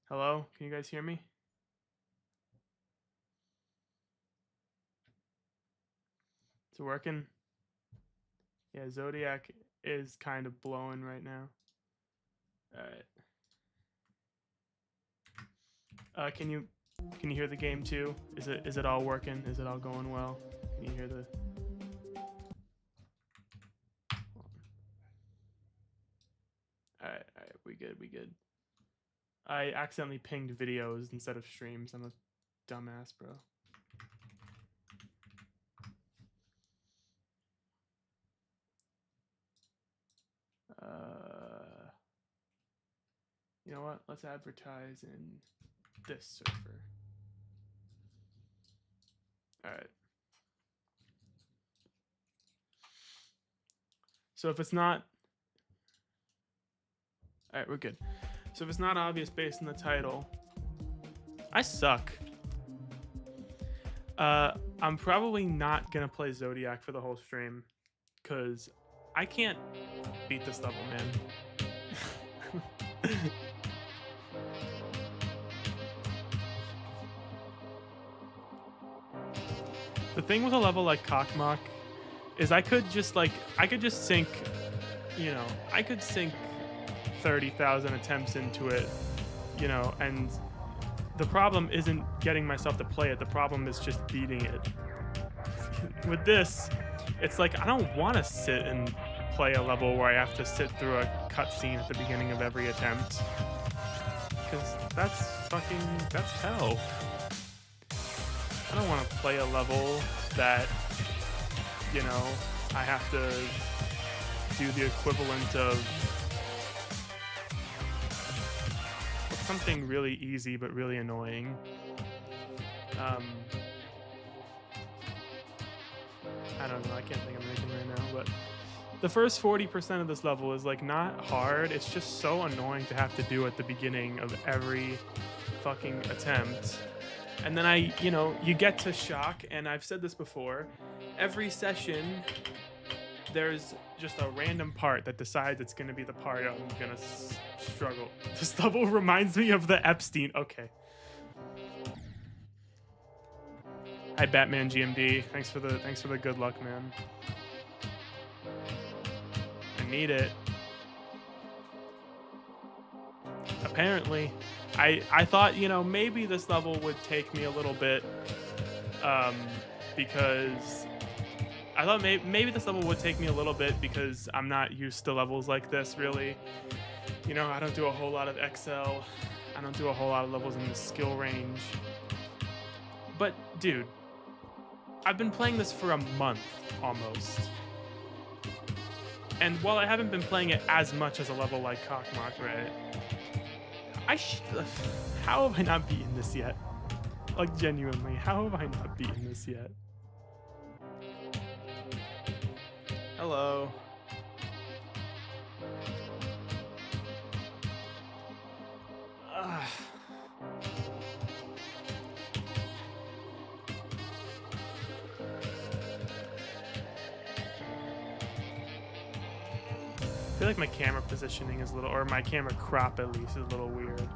Hello? Can you guys hear me? Is it working? Yeah, Zodiac is kind of blowing right now. Alright. Can you hear the game too? Is it all working? Is it all going well? Can you hear the Alright, we good. I accidentally pinged videos instead of streams. I'm a dumbass, bro. You know what? Let's advertise in this server. Alright. So if it's not... Alright, we're good. So if it's not obvious based on the title... I suck. I'm probably not gonna play Zodiac for the whole stream, because I can't beat this level, man. The thing with a level like kocmoc is I could just sink, you know, I could sink 30,000 attempts into it, you know, and the problem isn't getting myself to play it. The problem is just beating it. With this, it's like I don't want to sit and play a level where I have to sit through a cutscene at the beginning of every attempt, because that's hell. I don't want to play a level that, you know, I have to do the equivalent of something really easy but really annoying. I don't know, I can't think of anything right now, but the first 40% of this level is like not hard, it's just so annoying to have to do at the beginning of every fucking attempt. And then you get to shock, and I've said this before, every session there's just a random part that decides it's going to be the part I'm going to struggle. This level reminds me of the Epstein. Okay. Hi, Batman GMD. Thanks for the good luck, man. I need it. Apparently, I thought, you know, maybe this level would take me a little bit, because I thought maybe this level would take me a little bit because I'm not used to levels like this, really. You know, I don't do a whole lot of XL. I don't do a whole lot of levels in the skill range. But, dude, I've been playing this for a month, almost. And while I haven't been playing it as much as a level like kocmoc, right? How have I not beaten this yet? Like, genuinely, how have I not beaten this yet? Hello. I feel like my camera positioning is a little, or my camera crop at least, is a little weird.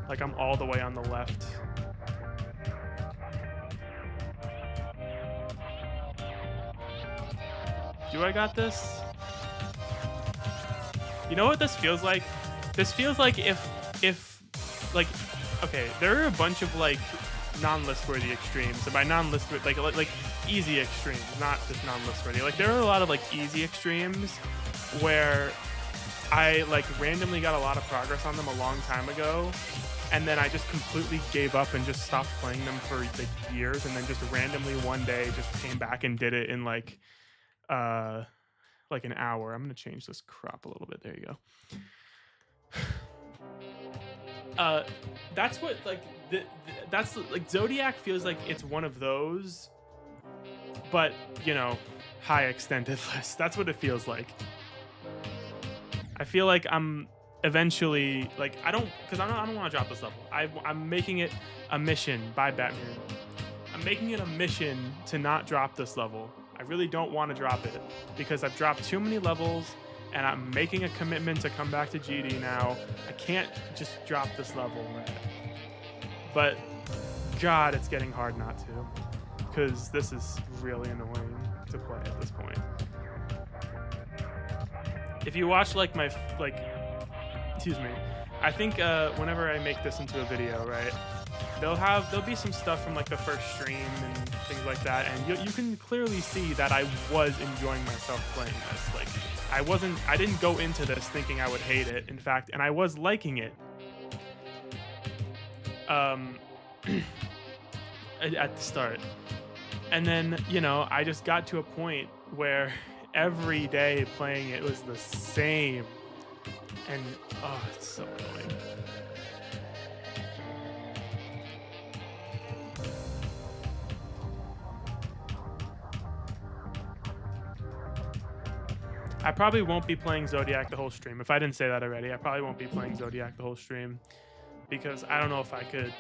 Like I'm all the way on the left. Do I got this? You know what this feels like? This feels like if like, okay, there are a bunch of like non-list worthy extremes, and by non-list like easy extremes, not just non-list worthy. Like there are a lot of like easy extremes where I like randomly got a lot of progress on them a long time ago, and then I just completely gave up and just stopped playing them for like years, and then just randomly one day just came back and did it in like an hour. I'm gonna change this crop a little bit. There you go. That's what like that's like Zodiac feels like it's one of those, but you know, high extended list. That's what it feels like. I feel like I'm eventually like I don't want to drop this level. I'm making it a mission by Batman. I'm making it a mission to not drop this level. I really don't want to drop it because I've dropped too many levels and I'm making a commitment to come back to GD now. I can't just drop this level, right? But God, it's getting hard not to, because this is really annoying to play at this point. If you watch like excuse me, I think whenever I make this into a video, right, there'll be some stuff from like the first stream and things like that, and you can clearly see that I was enjoying myself playing this. Like I didn't go into this thinking I would hate it, in fact, and I was liking it. At the start, and then I just got to a point where every day playing it was the same, and oh, it's so annoying. I probably won't be playing Zodiac the whole stream. If I didn't say that already, I probably won't be playing Zodiac the whole stream, because I don't know if I could.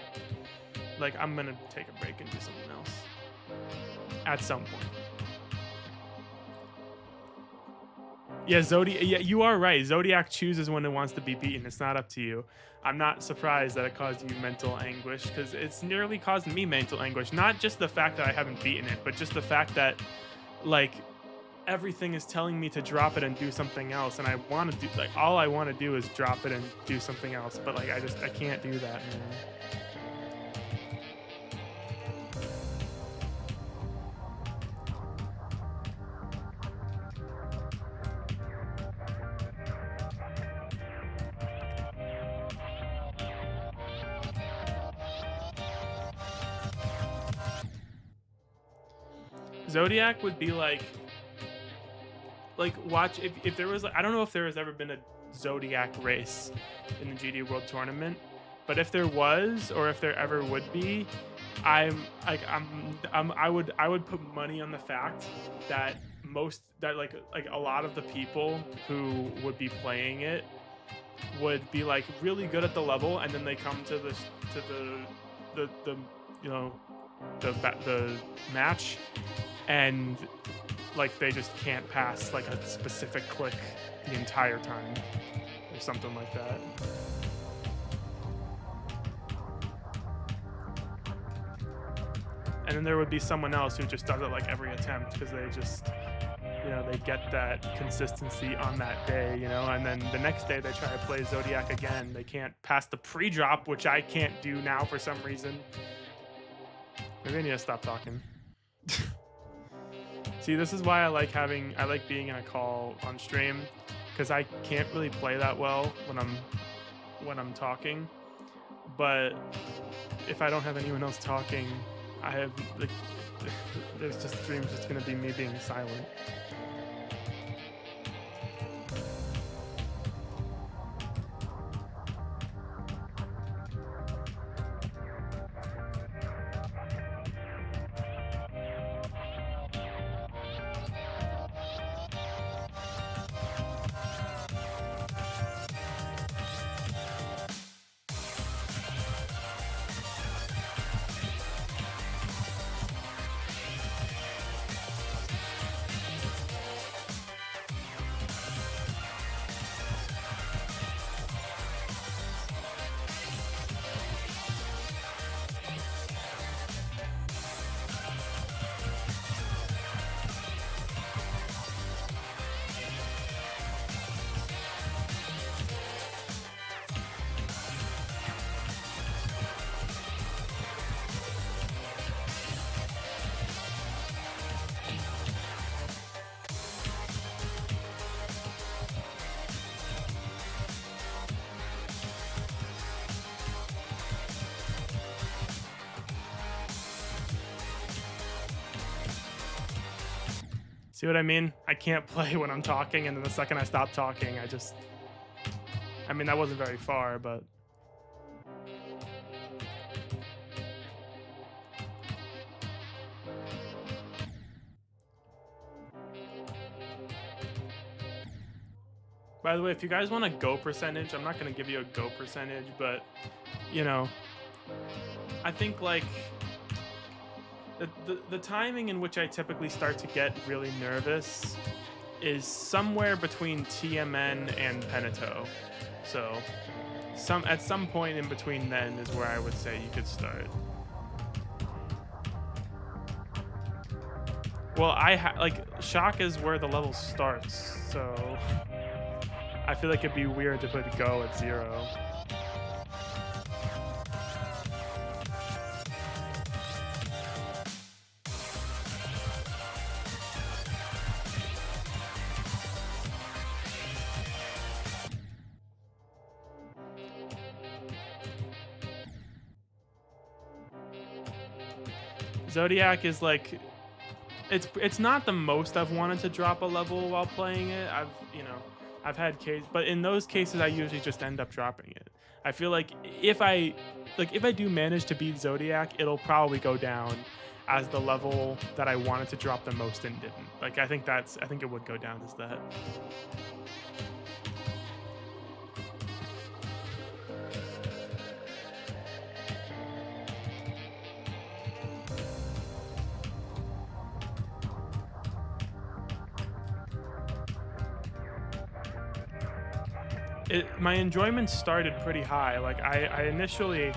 Like, I'm gonna take a break and do something else at some point. Yeah, yeah, you are right. Zodiac chooses when it wants to be beaten. It's not up to you. I'm not surprised that it caused you mental anguish, because it's nearly caused me mental anguish. Not just the fact that I haven't beaten it, but just the fact that, like, everything is telling me to drop it and do something else, and I want to do, like, all I want to do is drop it and do something else, but like I can't do that, man. Zodiac would be like watch if there was, I don't know if there has ever been a Zodiac race in the GD World Tournament, but if there was, or if there ever would be, I would put money on the fact that like a lot of the people who would be playing it would be like really good at the level, and then they come to the match, and like they just can't pass like a specific click the entire time or something like that. And then there would be someone else who just does it like every attempt, because they just, they get that consistency on that day, and then the next day they try to play Zodiac again. They can't pass the pre-drop, which I can't do now for some reason. Maybe I need to stop talking. See, this is why I like being in a call on stream, because I can't really play that well when I'm talking. But if I don't have anyone else talking, there's just streams just gonna be me being silent. See what I mean? I can't play when I'm talking, and then the second I stop talking, I mean, that wasn't very far, but... By the way, if you guys want a go percentage, I'm not going to give you a go percentage, but, I think, like... The timing in which I typically start to get really nervous is somewhere between TMN and Peneto. So at some point in between then is where I would say you could start. Well, like shock is where the level starts, so I feel like it'd be weird to put go at 0. Zodiac is like, it's not the most I've wanted to drop a level while playing it. I've had cases, but in those cases I usually just end up dropping it. I feel like if I do manage to beat Zodiac, it'll probably go down as the level that I wanted to drop the most and didn't. Like I think it would go down as that. My enjoyment started pretty high. Like I initially,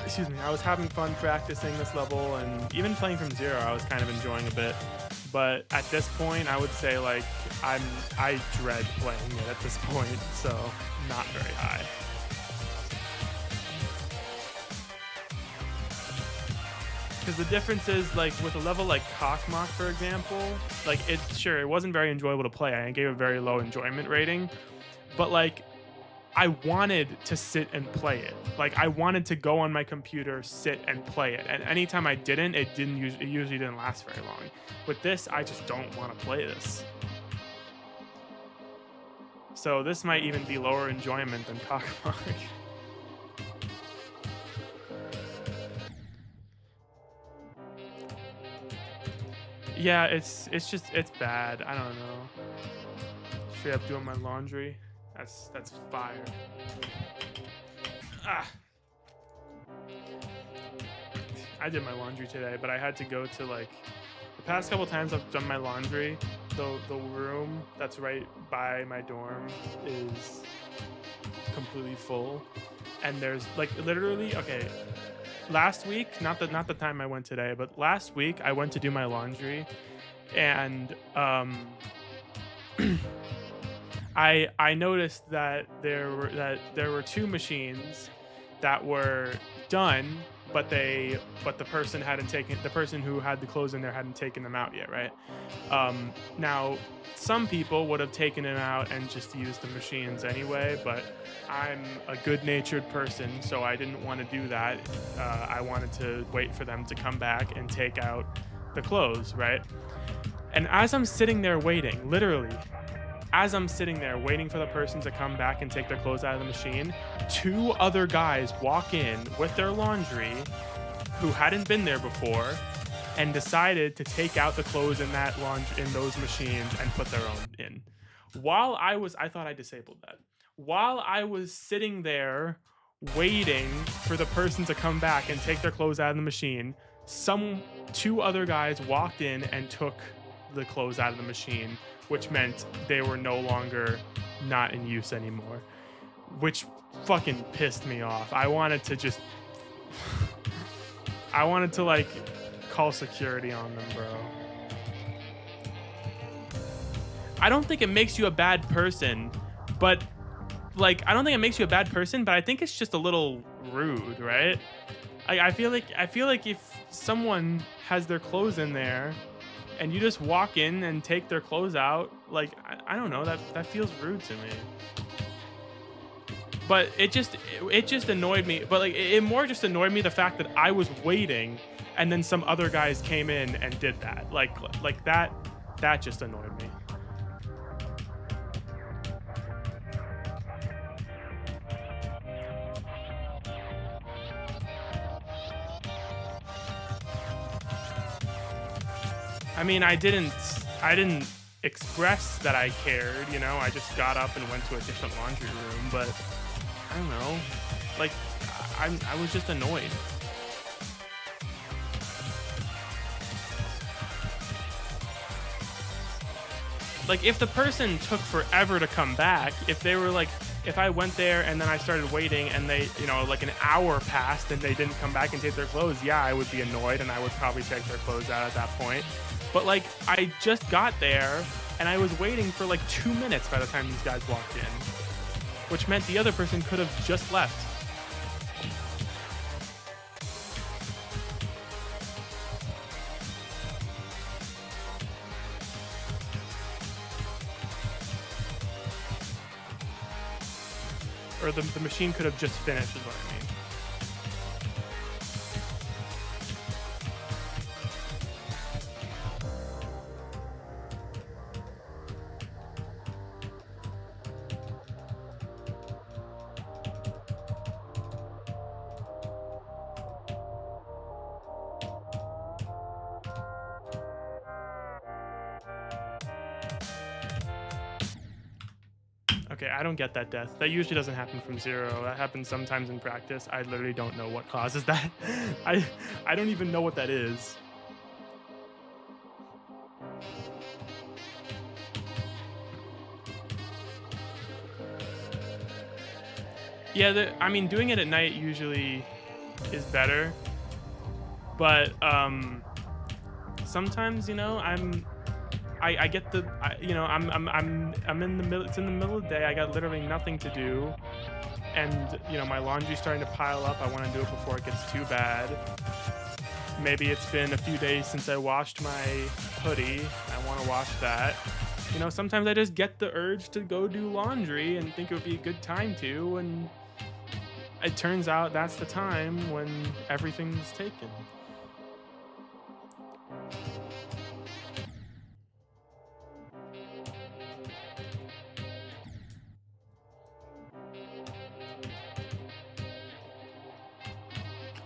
excuse me, I was having fun practicing this level, and even playing from 0, I was kind of enjoying a bit. But at this point, I would say like I dread playing it at this point, so not very high. Because the difference is, like, with a level like kocmoc, for example, like, it wasn't very enjoyable to play. I gave a very low enjoyment rating, but, like, I wanted to sit and play it. Like, I wanted to go on my computer, sit and play it. And anytime I didn't, it usually didn't last very long. With this, I just don't want to play this. So this might even be lower enjoyment than kocmoc. Yeah, it's bad. I don't know. Straight up doing my laundry. That's fire. Ah. I did my laundry today, but I had to go to, like, the past couple times I've done my laundry, the room that's right by my dorm is completely full, and there's, like, literally, okay, last week, not the time I went today, but last week I went to do my laundry, and I noticed that there were 2 machines that were done, but the person who had the clothes in there hadn't taken them out yet, right? Now some people would have taken them out and just used the machines anyway, but I'm a good-natured person, so I didn't want to do that. I wanted to wait for them to come back and take out the clothes, right? And as I'm sitting there waiting, literally, as I'm sitting there waiting for the person to come back and take their clothes out of the machine, 2 other guys walk in with their laundry who hadn't been there before and decided to take out the clothes in those machines and put their own in. I thought I disabled that. While I was sitting there waiting for the person to come back and take their clothes out of the machine, 2 other guys walked in and took the clothes out of the machine, which meant they were no longer not in use anymore, which fucking pissed me off. I wanted to like call security on them, bro. I don't think it makes you a bad person, but I think it's just a little rude, right? I feel like if someone has their clothes in there and you just walk in and take their clothes out, like, I don't know, that feels rude to me. But it just annoyed me. But, like, it more just annoyed me the fact that I was waiting and then some other guys came in and did that. Like that just annoyed me. I mean, I didn't express that I cared, you know. I just got up and went to a different laundry room, but I don't know. Like, I was just annoyed. like if the person took forever to come back, if they were like, if I went there and then I started waiting and they, you know, like an hour passed and they didn't come back and take their clothes, yeah, I would be annoyed and I would probably take their clothes out at that point. But like I just got there and I was waiting for like 2 minutes by the time these guys walked in, which meant the other person could have just left. Or the machine could have just finished is what I mean. Okay, I don't get that death. That usually doesn't happen from zero. That happens sometimes in practice. I literally don't know what causes that. I don't even know what that is. Yeah, I mean, doing it at night usually is better, but sometimes, you know, I get the, you know, I'm in the middle. It's in the middle of the day. I got literally nothing to do, and you know my laundry's starting to pile up. I want to do it before it gets too bad. Maybe it's been a few days since I washed my hoodie. I want to wash that. You know, sometimes I just get the urge to go do laundry and think it would be a good time to, and it turns out that's the time when everything's taken.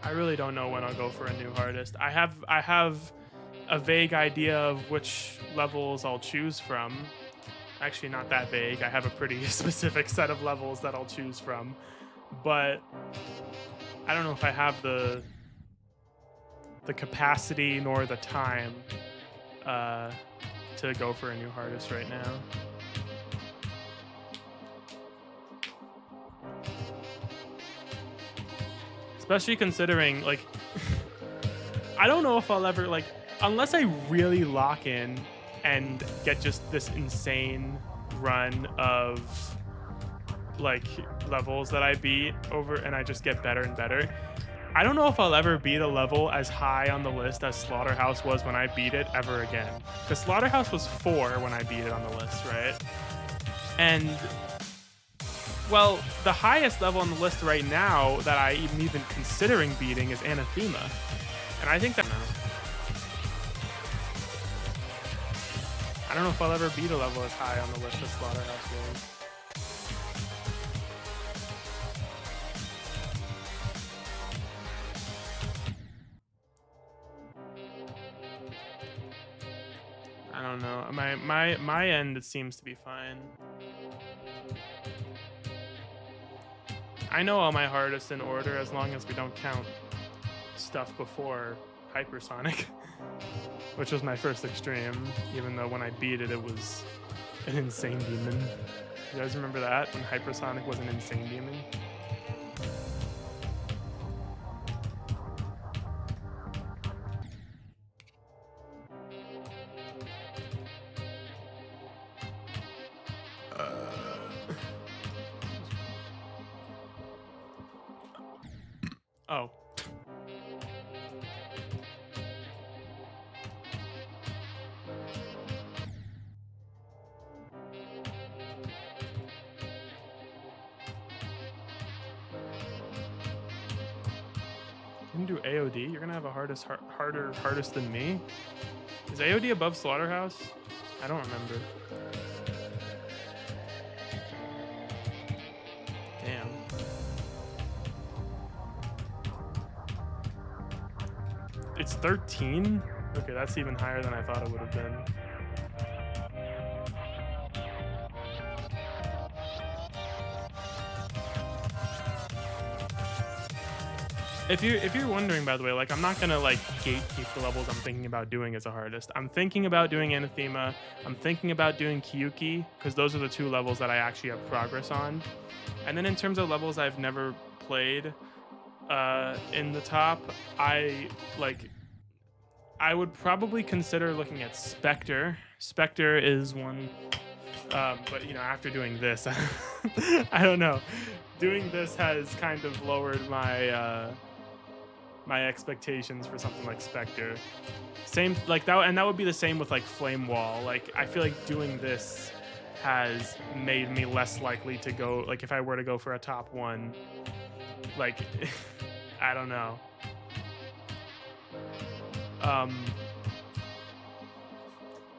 I really don't know when I'll go for a new hardest. I have a vague idea of which levels I'll choose from. Actually, not that vague. I have a pretty specific set of levels that I'll choose from. But I don't know if I have the capacity nor the time to go for a new hardest right now. Especially considering, like, I don't know if I'll ever, like, unless I really lock in and get just this insane run of, like, levels that I beat over and I just get better and better. I don't know if I'll ever beat a level as high on the list as Slaughterhouse was when I beat it ever again. Because Slaughterhouse was 4 when I beat it on the list, right? And well, the highest level on the list right now that I am even considering beating is Anathema. And I think that I don't know if I'll ever beat a level as high on the list as Slaughterhouse was. I don't know. My end, it seems to be fine. I know all my hardest in order as long as we don't count stuff before Hypersonic, which was my first extreme, even though when I beat it, it was an insane demon. You guys remember that? When Hypersonic was an insane demon? Oh. You can do AOD? You're gonna have a hardest than me? Is AOD above Slaughterhouse? I don't remember. Damn. It's 13? Okay, that's even higher than I thought it would have been. If you're wondering, by the way, like I'm not gonna like gatekeep the levels I'm thinking about doing as a hardest. I'm thinking about doing Anathema. I'm thinking about doing Kyuki because those are the two levels that I actually have progress on. And then in terms of levels I've never played in the top, I like I would probably consider looking at Spectre. Spectre is one, but you know, after doing this, I don't know. Doing this has kind of lowered my expectations for something like Spectre. Same like that, and that would be the same with like Flame Wall. Like I feel like doing this has made me less likely to go. Like if I were to go for a top one, like I don't know.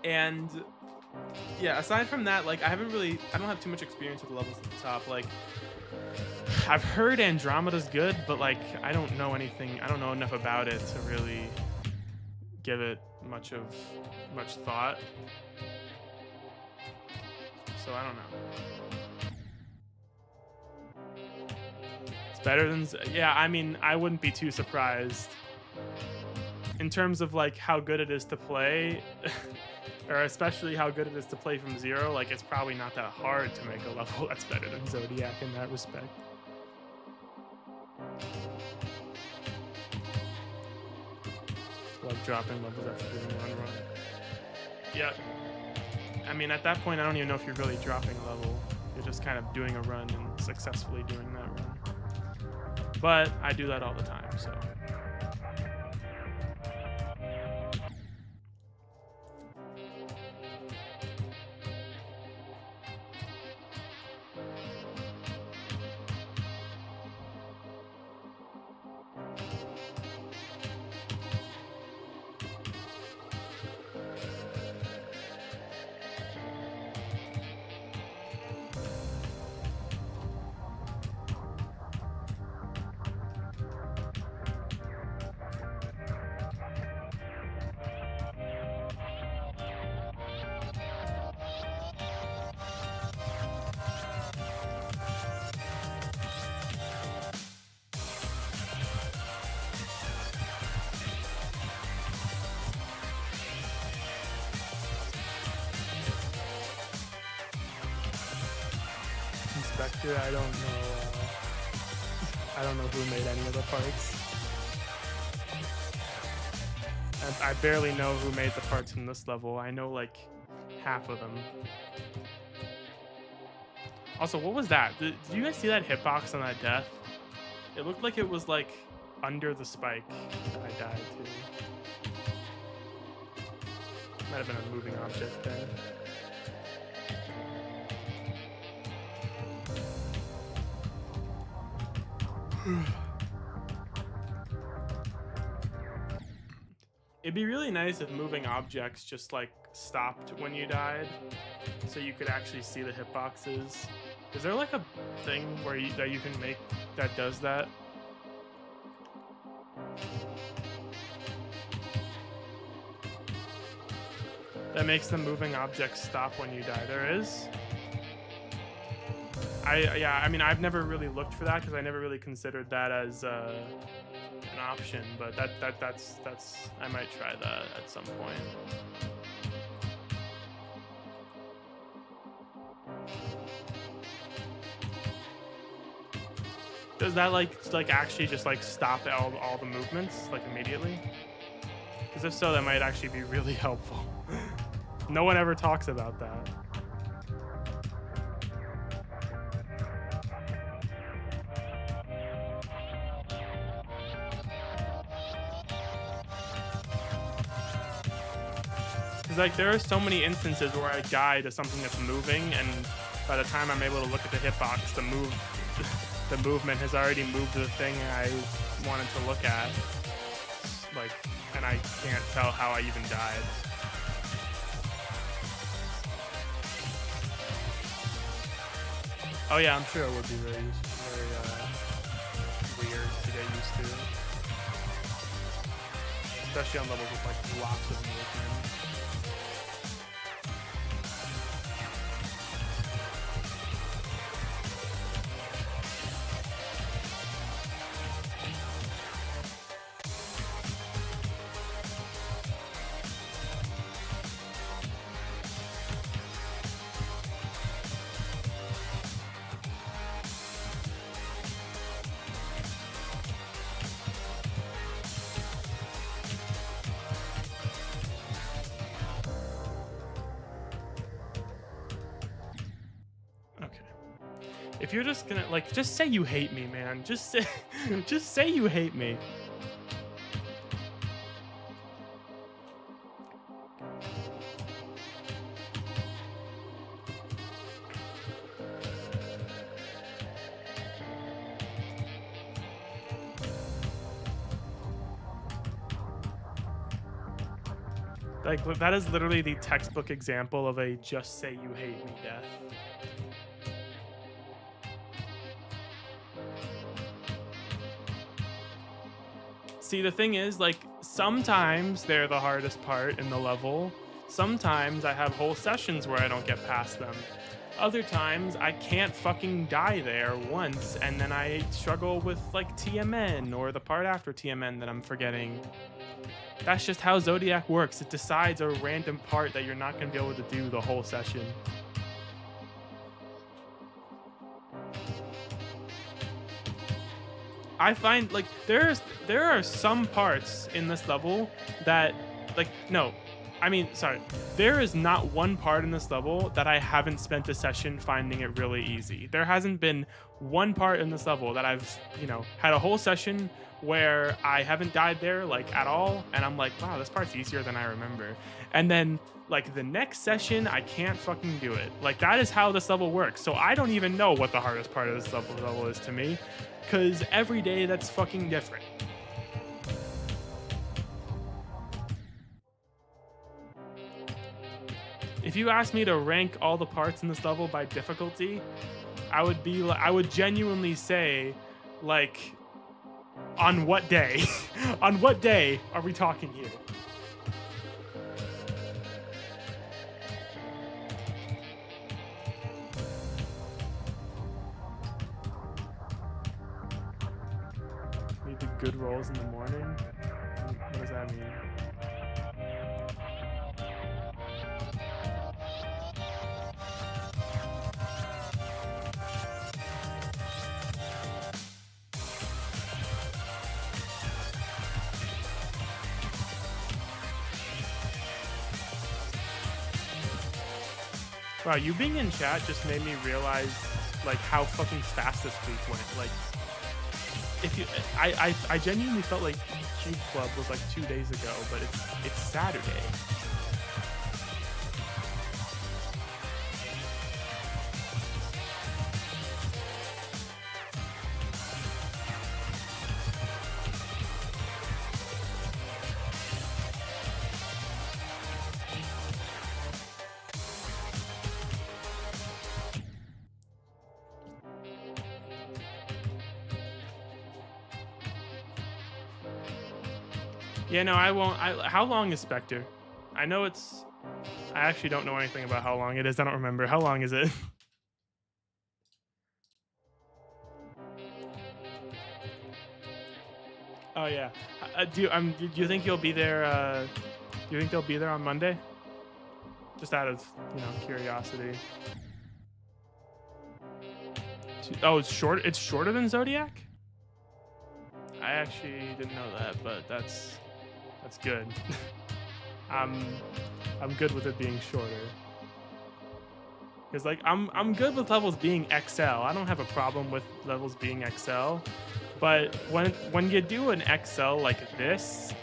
And yeah, aside from that, like I don't have too much experience with the levels at the top. Like I've heard Andromeda's good, but like I don't know enough about it to really give it much thought. So I don't know. It's better than yeah, I mean, I wouldn't be too surprised. In terms of like how good it is to play, or especially how good it is to play from zero, like it's probably not that hard to make a level that's better than Zodiac in that respect. Love dropping levels after doing one run. Yeah. I mean, at that point, I don't even know if you're really dropping a level. You're just kind of doing a run and successfully doing that run. But I do that all the time, so. Inspector, I don't know who made any of the parts. I barely know who made the parts in this level. I know like half of them. Also, what was that? Did you guys see that hitbox on that death? It looked like it was like under the spike that I died to. Might have been a moving object thing. It'd be really nice if moving objects just like stopped when you died, so you could actually see the hitboxes. Is there like a thing where that you can make that does that? That makes the moving objects stop when you die. There is. I mean, I've never really looked for that because I never really considered that as an option. But that's I might try that at some point. Does that like actually just like stop all the movements like immediately? Because if so, that might actually be really helpful. No one ever talks about that. Because like there are so many instances where I die to something that's moving, and by the time I'm able to look at the hitbox, the movement has already moved to the thing I wanted to look at. Like, and I can't tell how I even died. Oh yeah, I'm sure it would be very weird to get used to. Especially on levels with like lots of movement. If you're just gonna like, just say you hate me, man. Just say, just say you hate me. Like, that is literally the textbook example of a just say you hate me death. See, the thing is, like, sometimes they're the hardest part in the level. Sometimes I have whole sessions where I don't get past them. Other times I can't fucking die there once, and then I struggle with, like, TMN or the part after TMN that I'm forgetting. That's just how Zodiac works. It decides a random part that you're not going to be able to do the whole session. I find, like, there are some parts in this level that, like, no, I mean, sorry. There is not one part in this level that I haven't spent a session finding it really easy. There hasn't been one part in this level that I've, you know, had a whole session where I haven't died there, like, at all, and I'm like, wow, this part's easier than I remember. And then, like, the next session, I can't fucking do it. Like, that is how this level works. So I don't even know what the hardest part of this level is to me, because every day that's fucking different. If you asked me to rank all the parts in this level by difficulty, I would genuinely say, like, on what day? On what day are we talking here? Need the good rolls in the morning? What does that mean? Wow, you being in chat just made me realize, like, how fucking fast this week went. Like, if you, I genuinely felt like Cube Club was like 2 days ago, but it's Saturday. Yeah, no, I won't. How long is Spectre? I know it's... I actually don't know anything about how long it is. I don't remember. How long is it? Oh, yeah. Do you think you'll be there... do you think they'll be there on Monday? Just out of, you know, curiosity. Oh, it's short. It's shorter than Zodiac? I actually didn't know that, but that's good. I'm good with it being shorter. Because, like, I'm good with levels being XL. I don't have a problem with levels being XL. But when you do an XL like this,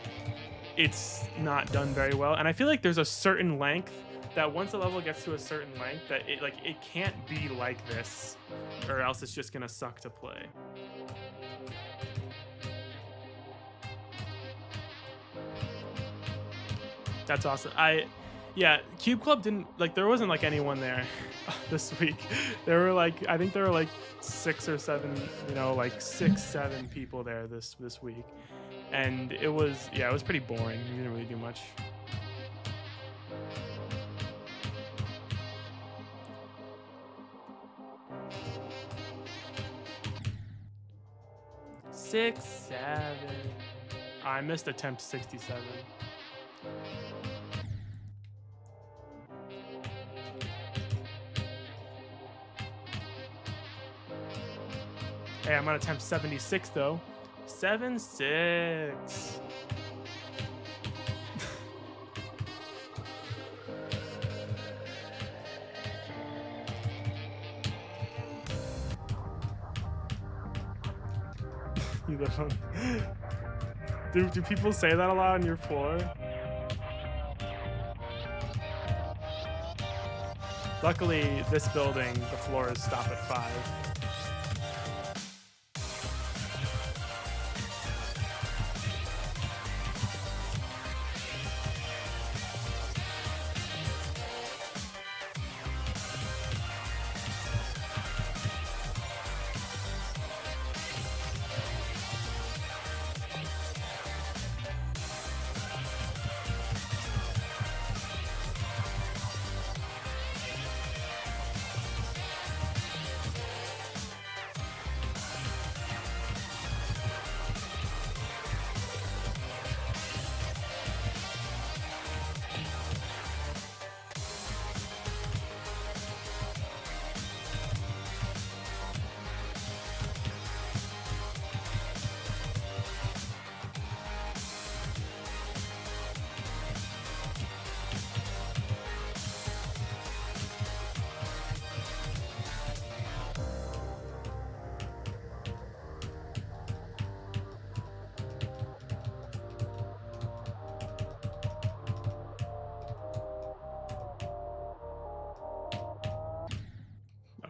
it's not done very well. And I feel like there's a certain length that once a level gets to a certain length that it can't be like this, or else it's just gonna suck to play. That's awesome. Yeah, Cube Club didn't, like, there wasn't like anyone there this week. There were like, I think there were like 6 or 7, you know, like 6, 7 people there this week. And it was, yeah, it was pretty boring. We didn't really do much. Six, 7. Oh, I missed attempt 67. Hey, I'm on attempt 76 though. 7-6. You live on. Do people say that a lot on your floor? Luckily, this building, the floors stop at 5.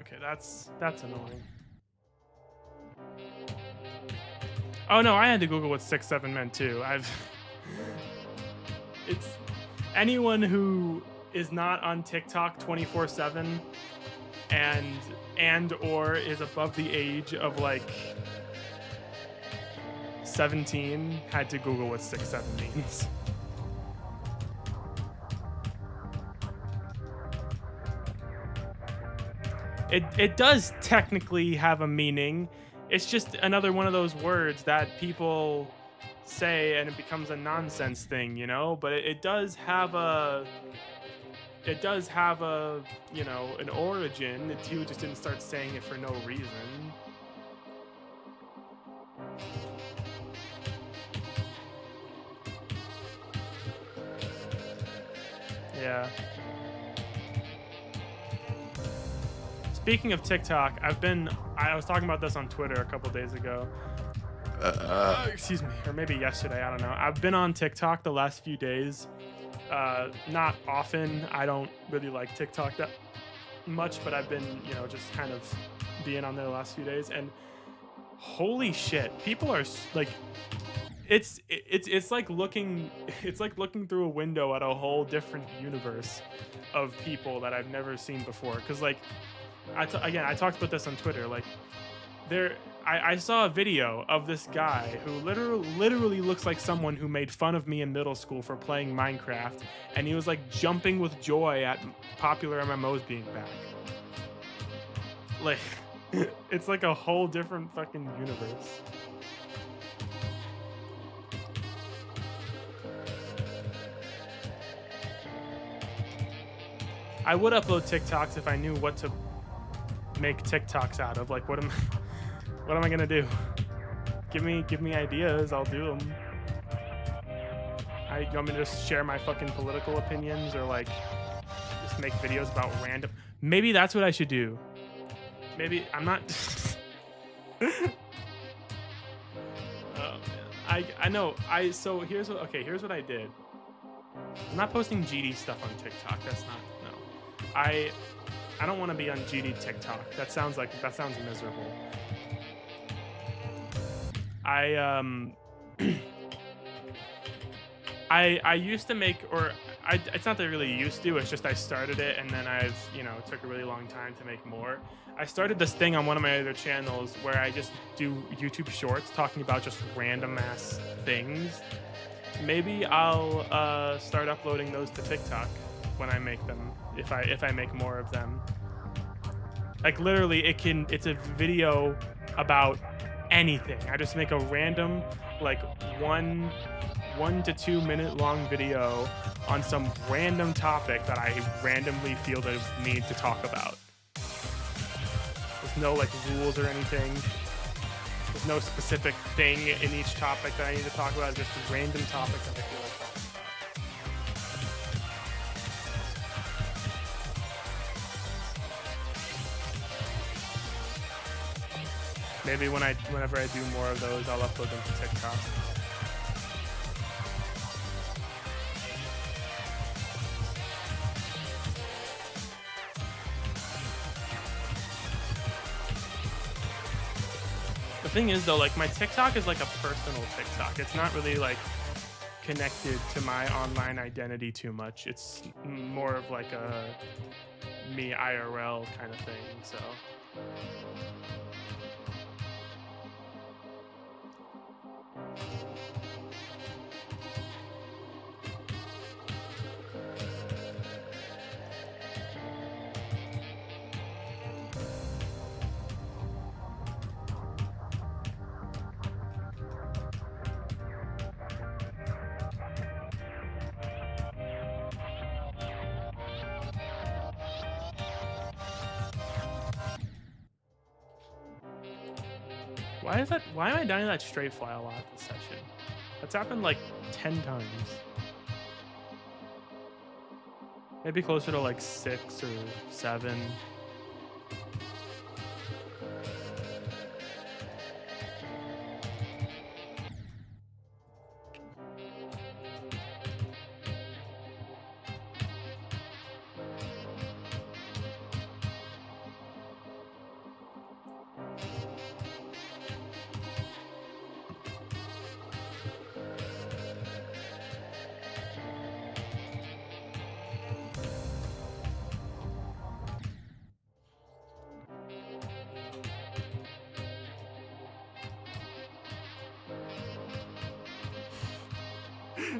Okay, that's annoying. Oh no, I had to Google what 6'7" meant too. It's anyone who is not on TikTok 24/7 and or is above the age of like 17 had to Google what 6'7" means. It does technically have a meaning. It's just another one of those words that people say and it becomes a nonsense thing, you know? But it does have a you know, an origin. You just didn't start saying it for no reason. Yeah. Speaking of TikTok, I was talking about this on Twitter a couple days ago. Excuse me, or maybe yesterday, I don't know. I've been on TikTok the last few days. Not often. I don't really like TikTok that much, but I've been, you know, just kind of being on there the last few days. And holy shit, people are like, it's like looking through a window at a whole different universe of people that I've never seen before. Because like, I talked about this on Twitter. Like, I saw a video of this guy who literally looks like someone who made fun of me in middle school for playing Minecraft, and he was like jumping with joy at popular MMOs being back. Like, it's like a whole different fucking universe. I would upload TikToks if I knew what to make TikToks out of. Like, what am I gonna do? Give me ideas, I'll do them. You want me to just share my fucking political opinions, or like just make videos about random? Maybe that's what I should do. Maybe I'm not. Oh man, I know. So here's what I did. I'm not posting GD stuff on TikTok. That's not, no. I don't want to be on GD TikTok. That sounds miserable. I used to make, it's not that I really used to, it's just I started it and then it took a really long time to make more. I started this thing on one of my other channels where I just do YouTube shorts talking about just random ass things. Maybe I'll start uploading those to TikTok when I make them, if I make more of them. Like literally it's a video about anything. I just make a random like 1 to 2 minute long video on some random topic that I randomly feel the need to talk about. There's no like rules or anything. There's no specific thing in each topic that I need to talk about. It's just random topics that I feel like talking about. Maybe whenever I do more of those, I'll upload them to TikTok. The thing is though, like my TikTok is like a personal TikTok. It's not really like connected to my online identity too much. It's more of like a me IRL kind of thing. So why am I dying that straight fly a lot this session? That's happened like 10 times. Maybe closer to like 6 or 7.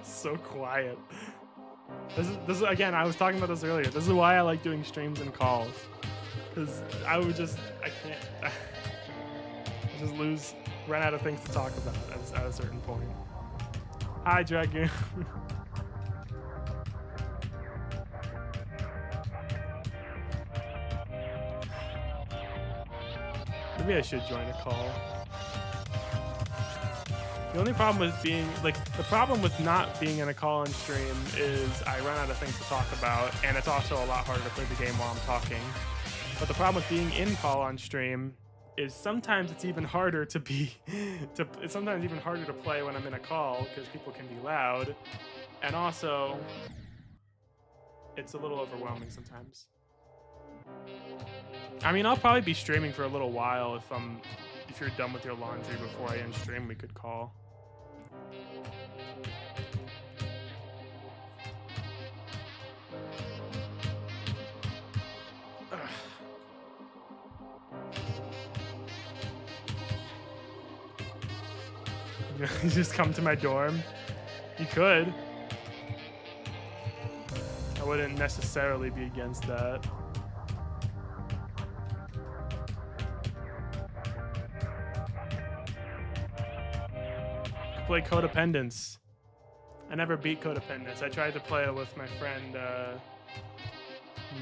So quiet. This is again, I was talking about this earlier. This is why I like doing streams and calls, because I can't I just run out of things to talk about at a certain point. Hi, Dragoon. Maybe I should join a call. The only problem with the problem with not being in a call and stream is I run out of things to talk about, and it's also a lot harder to play the game while I'm talking. But the problem with being in call on stream is sometimes it's even harder to it's sometimes even harder to play when I'm in a call because people can be loud, and also it's a little overwhelming sometimes. I mean, I'll probably be streaming for a little while. If you're done with your laundry before I end stream, we could call. You just come to my dorm? You could. I wouldn't necessarily be against that. Play Codependence. I never beat Codependence. I tried to play it with my friend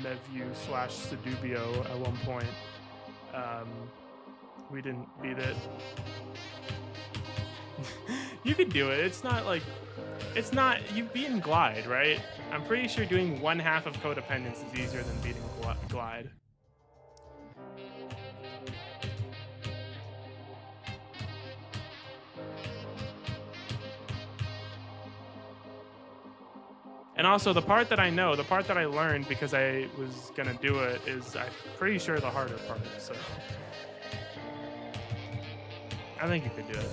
Nevu/Sedubio at one point. We didn't beat it. You could do it. It's not, you've beaten Glide, right? I'm pretty sure doing one half of Codependence is easier than beating Glide. And also, the part that I learned because I was gonna do it is, I'm pretty sure, the harder part, so I think you could do it.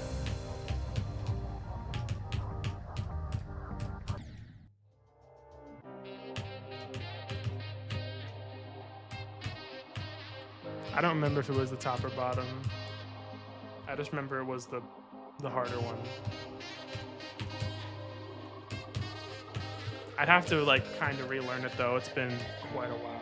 I don't remember if it was the top or bottom. I just remember it was the harder one. I'd have to kind of relearn it though. It's been quite a while.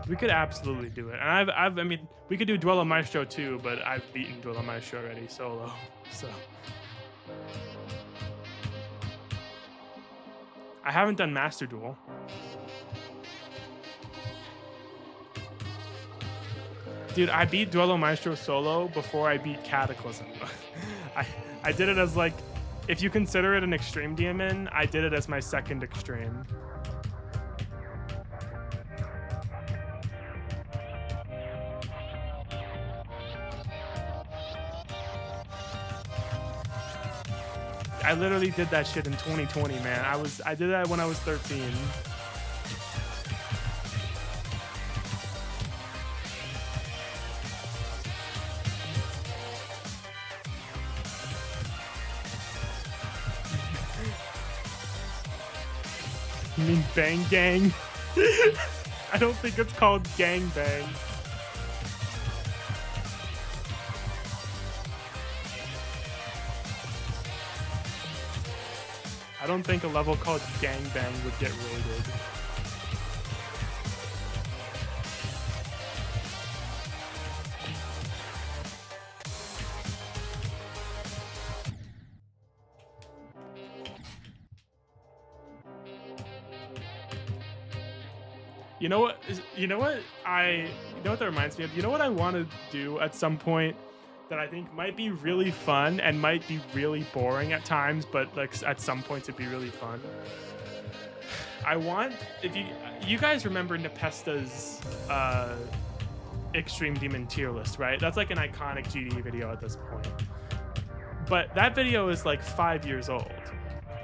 We could absolutely do it. And I mean, we could do Duelo Maestro too, but I've beaten Duelo Maestro already solo, so. I haven't done Master Duel. Dude, I beat Duelo Maestro solo before I beat Cataclysm. I did it as If you consider it an extreme demon, I did it as my second extreme. I literally did that shit in 2020, man. I did that when I was 13. You mean bang gang? I don't think it's called gang bang. I don't think a level called gang bang would get rated. You know what? You know what that reminds me of? You know what I want to do at some point that I think might be really fun and might be really boring at times, but like at some points it'd be really fun. I want, if you guys remember Nepesta's Extreme Demon tier list, right? That's like an iconic GD video at this point. But that video is like 5 years old.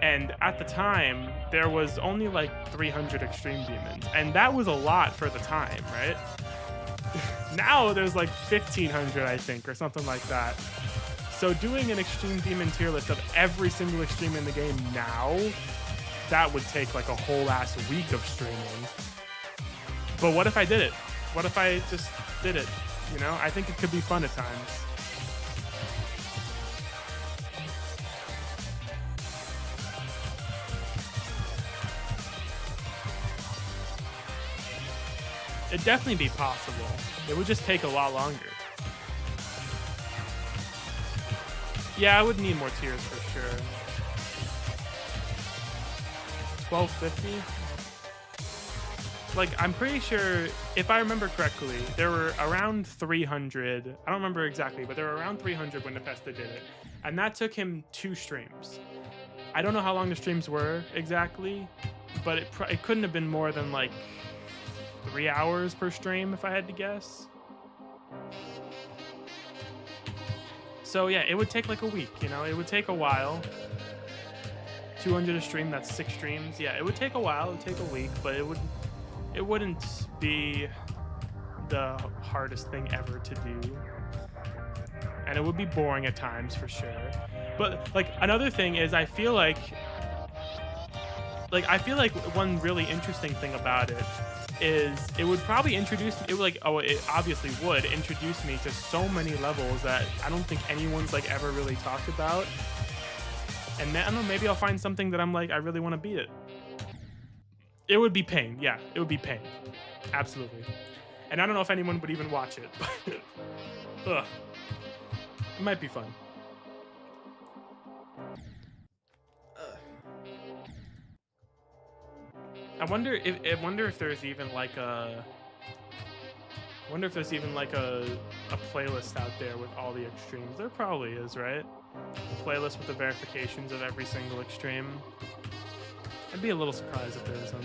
And at the time, there was only like 300 Extreme Demons. And that was a lot for the time, right? Now there's like 1,500, I think, or something like that. So doing an Extreme Demon tier list of every single Extreme in the game now, that would take like a whole ass week of streaming. But what if I did it? What if I just did it? You know, I think it could be fun at times. It'd definitely be possible. It would just take a lot longer. Yeah, I would need more tiers for sure. 1250? Like, I'm pretty sure, if I remember correctly, there were around 300. I don't remember exactly, but there were around 300 when Nepesta did it. And that took him 2 streams. I don't know how long the streams were exactly, but it couldn't have been more than like 3 hours per stream, if I had to guess. So yeah, it would take like a week, you know? It would take a while. 200 a stream, that's 6 streams. Yeah, it would take a while, it would take a week, but it wouldn't be the hardest thing ever to do. And it would be boring at times for sure. But like another thing is I feel like one really interesting thing about it is it would probably introduce it obviously would introduce me to so many levels that I don't think anyone's like ever really talked about. And I don't know, maybe I'll find something that I'm like, I really want to beat it. It would be pain. Yeah, it would be pain. Absolutely. And I don't know if anyone would even watch it, but ugh. It might be fun. I wonder if there's even like a playlist out there with all the extremes. There probably is, right? A playlist with the verifications of every single extreme. I'd be a little surprised if there isn't.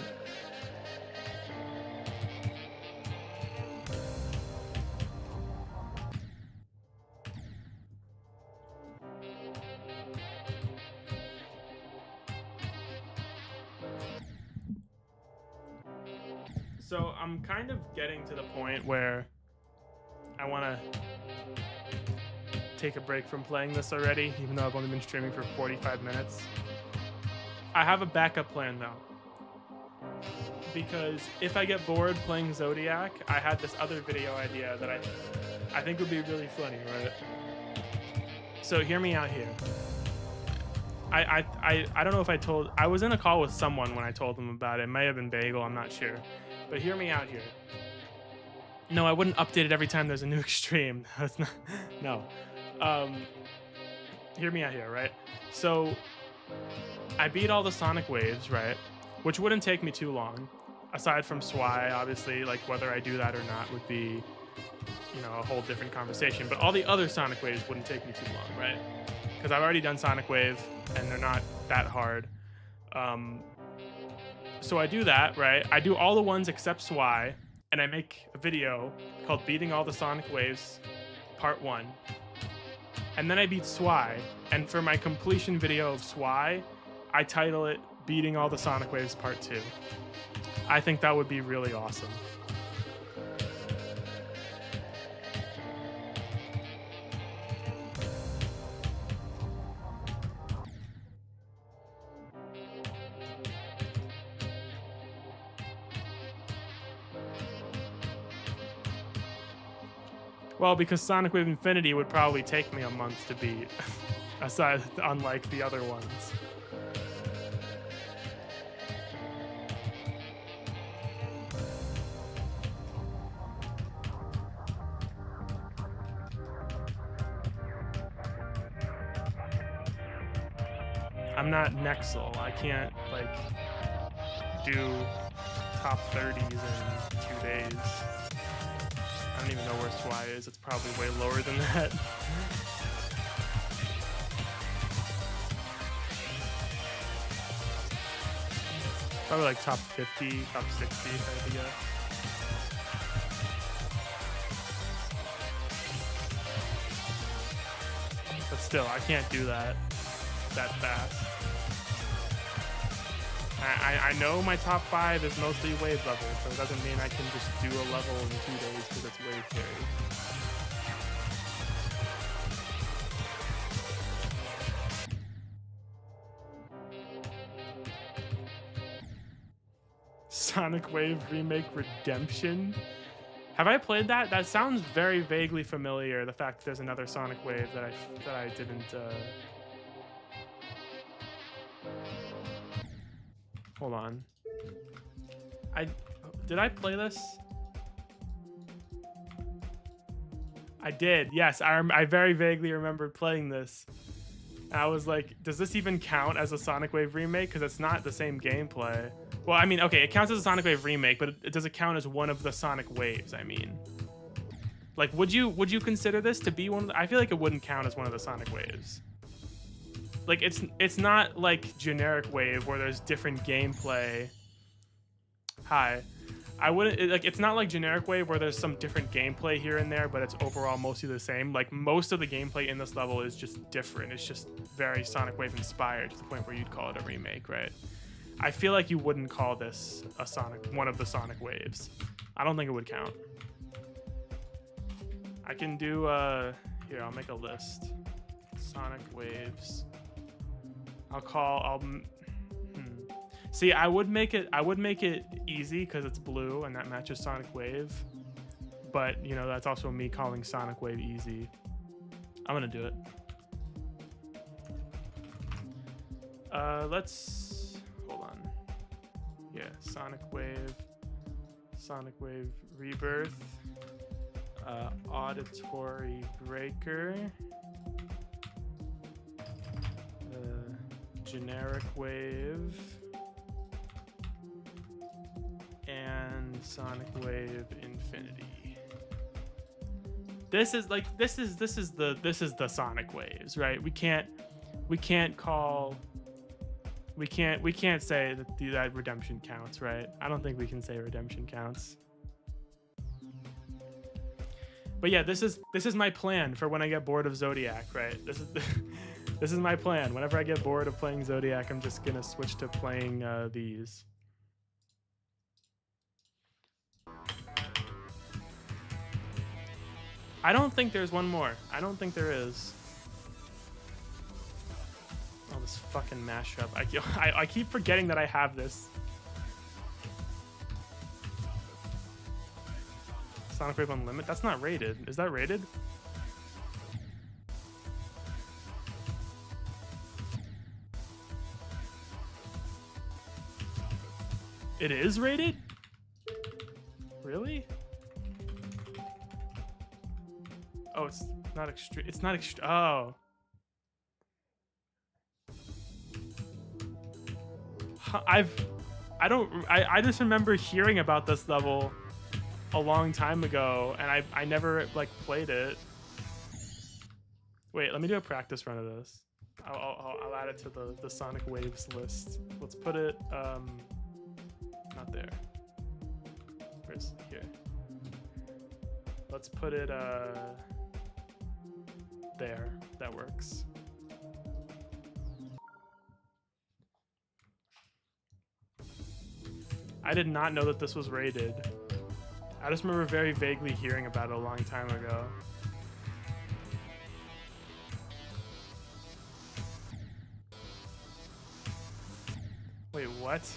So I'm kind of getting to the point where I want to take a break from playing this already, even though I've only been streaming for 45 minutes. I have a backup plan though, because if I get bored playing Zodiac, I had this other video idea that I think would be really funny, right? So hear me out here. I don't know if I was in a call with someone when I told them about it. It may have been Bagel, I'm not sure. But hear me out here. No, I wouldn't update it every time there's a new extreme. That's not, no. Hear me out here, right? So I beat all the Sonic waves, right? Which wouldn't take me too long. Aside from Swy, obviously, like whether I do that or not would be you know, a whole different conversation. But all the other Sonic Waves wouldn't take me too long, right? Because I've already done Sonic Wave, and they're not that hard. So I do that, right? I do all the ones except Swy, and I make a video called Beating All the Sonic Waves, Part 1. And then I beat Swy, and for my completion video of Swy, I title it Beating All the Sonic Waves, Part 2. I think that would be really awesome. Well, because Sonic Wave Infinity would probably take me a month to beat, aside, unlike the other ones. I'm not Nexel. I can't, like, do top 30s in 2 days. I don't even know where Swy is. It's probably way lower than that. Probably like top 50, top 60 type of guess. But still, I can't do that fast. I know my top 5 is mostly wave level, so it doesn't mean I can just do a level in 2 days because it's wave carry. Sonic Wave Remake Redemption? Have I played that? That sounds very vaguely familiar, the fact that there's another Sonic Wave that I didn't... Hold on. Did I play this? I did. Yes, I very vaguely remembered playing this. I was like, does this even count as a Sonic Wave remake? Because it's not the same gameplay. Well, I mean, okay, it counts as a Sonic Wave remake, but it doesn't count as one of the Sonic Waves. I mean, like, would you consider this to be one of the, I feel like it wouldn't count as one of the Sonic Waves. Like, it's not like generic Wave where there's different gameplay. Hi. I wouldn't, like, it's not like generic Wave where there's some different gameplay here and there, but it's overall mostly the same. Like, most of the gameplay in this level is just different. It's just very Sonic Wave inspired to the point where you'd call it a remake, right? I feel like you wouldn't call this one of the Sonic Waves. I don't think it would count. I can do, here, I'll make a list. Sonic Waves. See, I would make it easy because it's blue and that matches Sonic Wave. But, you know, that's also me calling Sonic Wave easy. I'm gonna do it. Hold on. Yeah, Sonic Wave Rebirth, Auditory Breaker, Generic Wave, and Sonic Wave Infinity. This is the Sonic Waves, right? We can't say that Redemption counts, right? I don't think we can say Redemption counts. But yeah, this is my plan for when I get bored of Zodiac, right? This is my plan. Whenever I get bored of playing Zodiac, I'm just gonna switch to playing these. I don't think there's one more. I don't think there is. Oh, this fucking mashup. I keep forgetting that I have this. Sonic Wave Unlimited? That's not rated. Is that rated? It is rated? Really? Oh, it's not extreme. It's not extreme. Oh. I just remember hearing about this level a long time ago, and I never like played it. Wait, let me do a practice run of this. I'll add it to the Sonic Waves list. Let's put it not there. Where's here? Let's put it there. That works. I did not know that this was rated. I just remember very vaguely hearing about it a long time ago. Wait, what?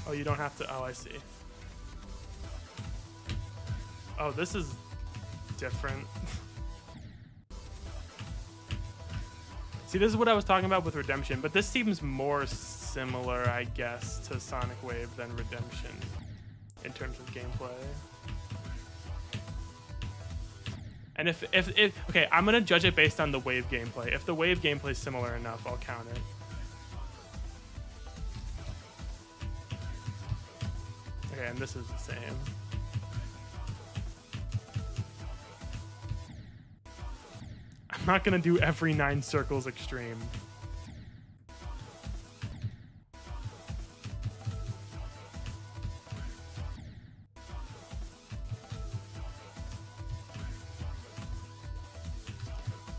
Oh, you don't have to. Oh, I see. Oh, this is different. See, this is what I was talking about with Redemption, but this seems more similar, I guess, to Sonic Wave than Redemption in terms of gameplay. And if okay, I'm gonna judge it based on the Wave gameplay. If the Wave gameplay is similar enough, I'll count it. Okay, and this is the same. I'm not gonna do every 9 circles extreme.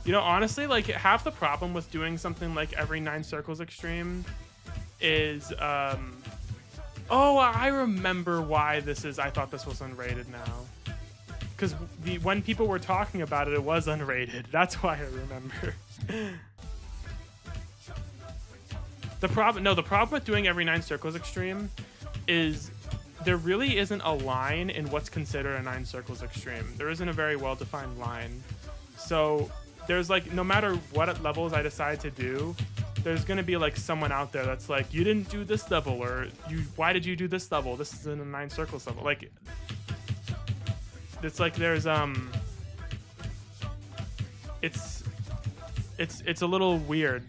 You know, honestly, like half the problem with doing something like every 9 circles extreme is, oh, I remember why this is. I thought this was unrated now. Because when people were talking about it, it was unrated. That's why I remember. The problem with doing every 9 circles extreme is there really isn't a line in what's considered a 9 circles extreme. There isn't a very well-defined line. So there's like, no matter what levels I decide to do, there's gonna be like someone out there that's like, you didn't do this level, or why did you do this level? This isn't a 9 circles level. Like, it's like there's it's a little weird.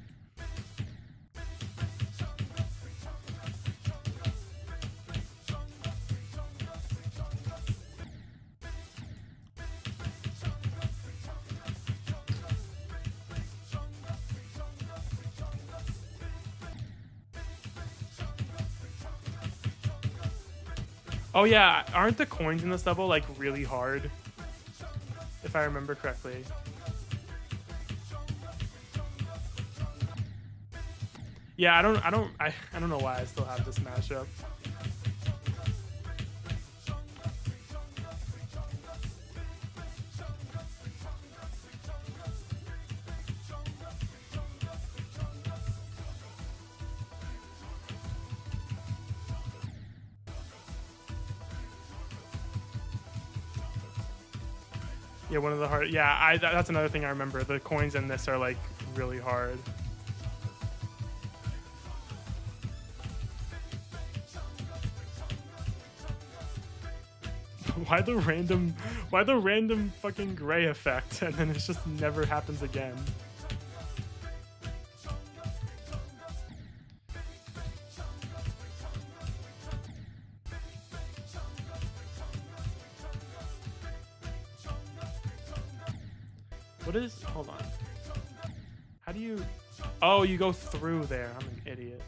Oh yeah, aren't the coins in this level like really hard? If I remember correctly. Yeah, I don't know why I still have this mashup. Yeah, one of the hard. Yeah, that's another thing I remember. The coins in this are like really hard. Why the random fucking gray effect, and then it just never happens again? What is? Hold on. How do you? Oh, you go through there. I'm an idiot.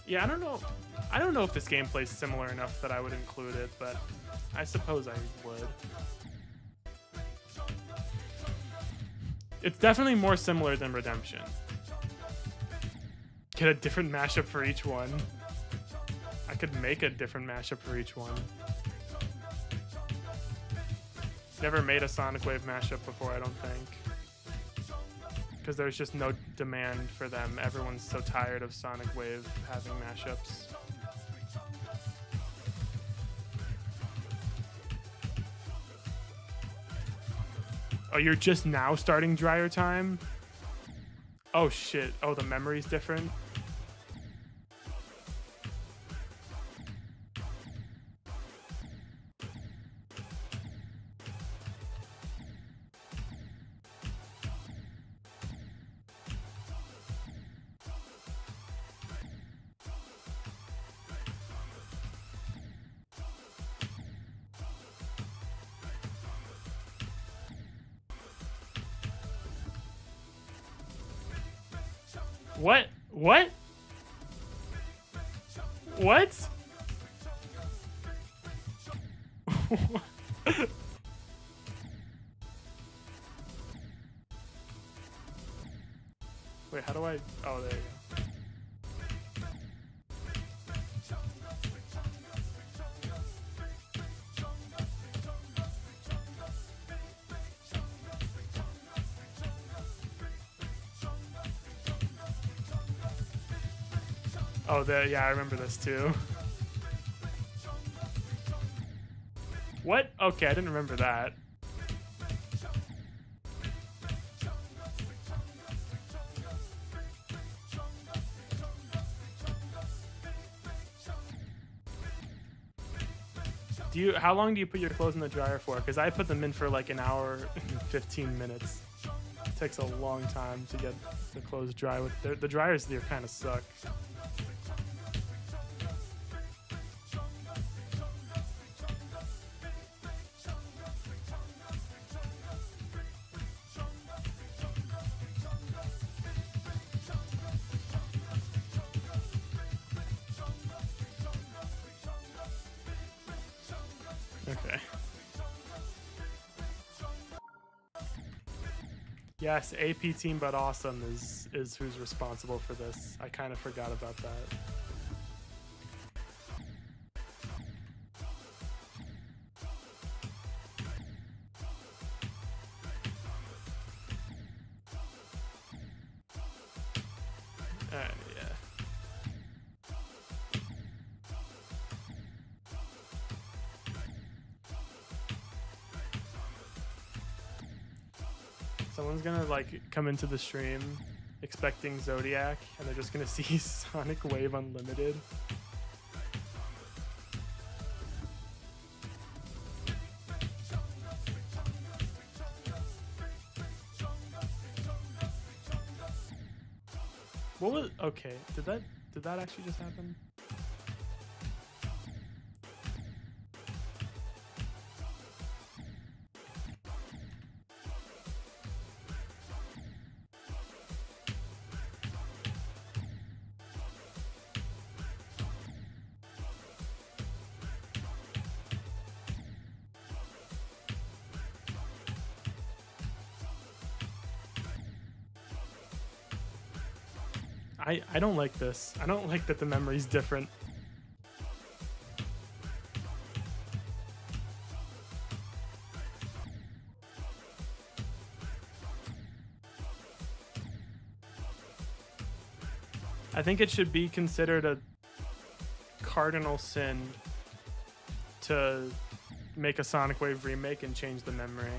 Yeah, I don't know. I don't know if this gameplay is similar enough that I would include it, but I suppose I would. It's definitely more similar than Redemption. Get a different mashup for each one. I could make a different mashup for each one. Never made a Sonic Wave mashup before, I don't think. Because there's just no demand for them. Everyone's so tired of Sonic Wave having mashups. Oh, you're just now starting Dryer Time? Oh shit. Oh, the memory's different? What? What? What? Wait, how do I? Oh, there you go. Oh, there. Yeah, I remember this too. What? Okay, I didn't remember that. How long do you put your clothes in the dryer for? Because I put them in for like an hour and 15 minutes. It takes a long time to get the clothes dry. With the dryers there kind of suck. Okay. Yes, AP team but awesome is who's responsible for this. I kind of forgot about that. Yeah. Someone's gonna like come into the stream expecting Zodiac, and they're just gonna see Sonic Wave Unlimited. What was okay? Did that actually just happen? I don't like this. I don't like that the memory's different. I think it should be considered a cardinal sin to make a Sonic Wave remake and change the memory.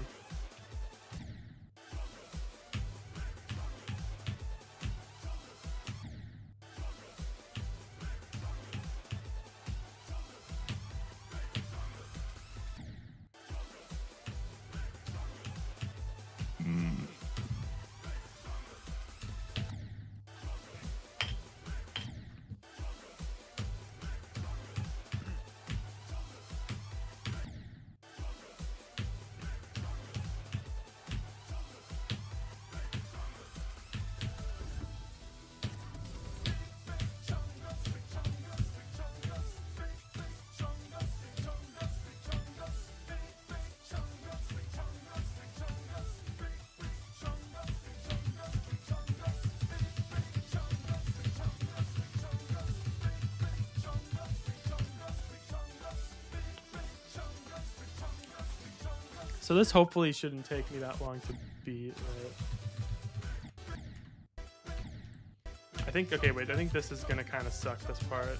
So this hopefully shouldn't take me that long to beat, right? I think, okay, wait, I think this is gonna kind of suck, this part.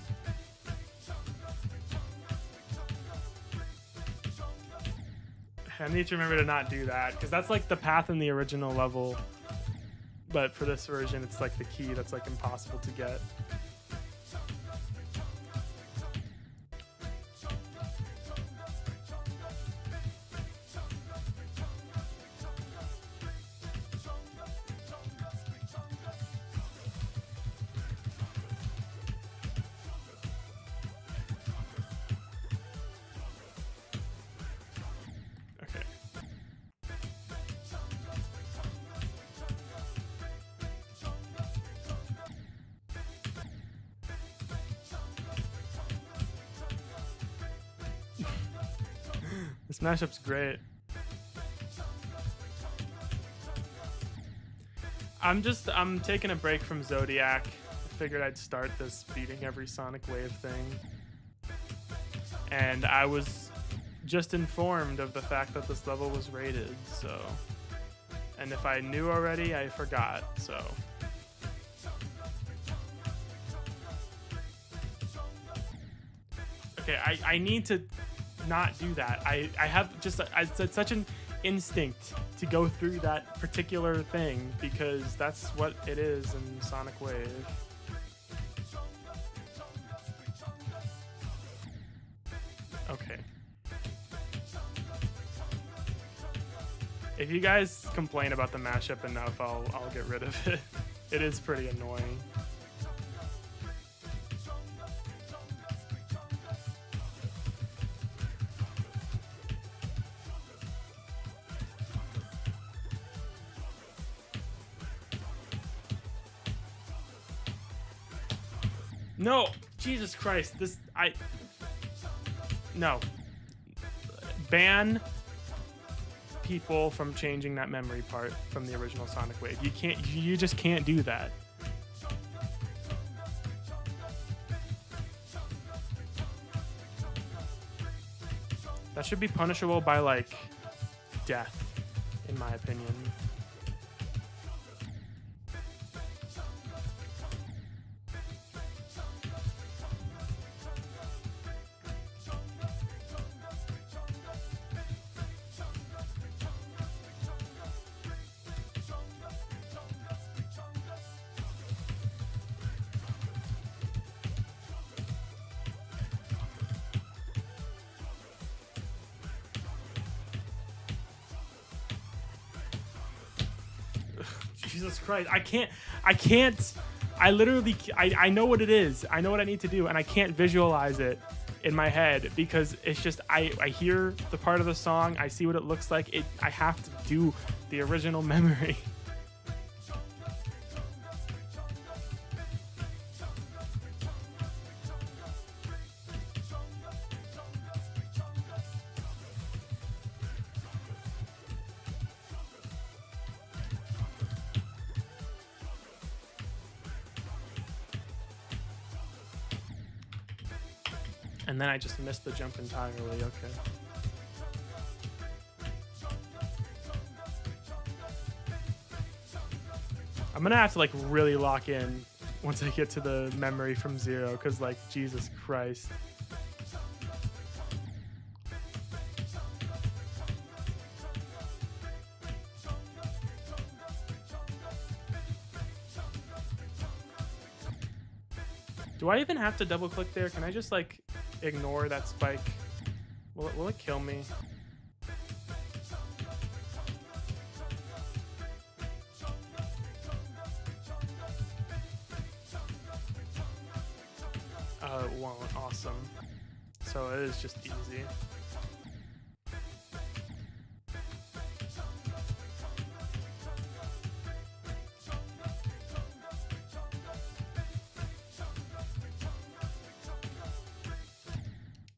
I need to remember to not do that, because that's like the path in the original level, but for this version, it's like the key that's like impossible to get. Mashup's great. I'm taking a break from Zodiac. I figured I'd start this beating every Sonic Wave thing. And I was just informed of the fact that this level was rated, so. And if I knew already, I forgot, so. Okay, I need to not do that. I have just such an instinct to go through that particular thing because that's what it is in Sonic Wave. Okay. If you guys complain about the mashup enough, I'll get rid of it. It is pretty annoying. No, Jesus Christ! No. Ban people from changing that memory part from the original Sonic Wave. You just can't do that. That should be punishable by, like, death, in my opinion. Jesus Christ, I literally, I know what it is. I know what I need to do, and I can't visualize it in my head because it's just, I hear the part of the song, I see what it looks like, I have to do the original memory. And then I just missed the jump entirely, okay. I'm gonna have to like really lock in once I get to the memory from Zero, because like, Jesus Christ. Do I even have to double click there? Can I just like ignore that spike? Will it kill me? It won't. Awesome. So it is just easy.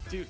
Dude.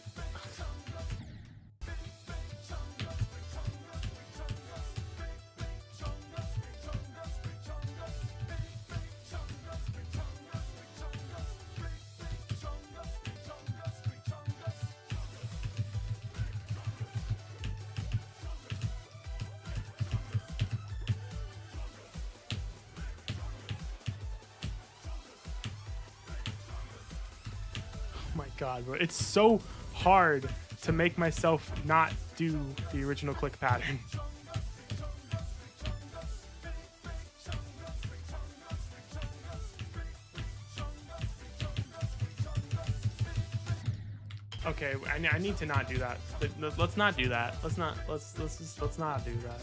Oh my God, bro. It's so hard to make myself not do the original click pattern. Okay, I need to not do that. Let's not do that. Let's not do that.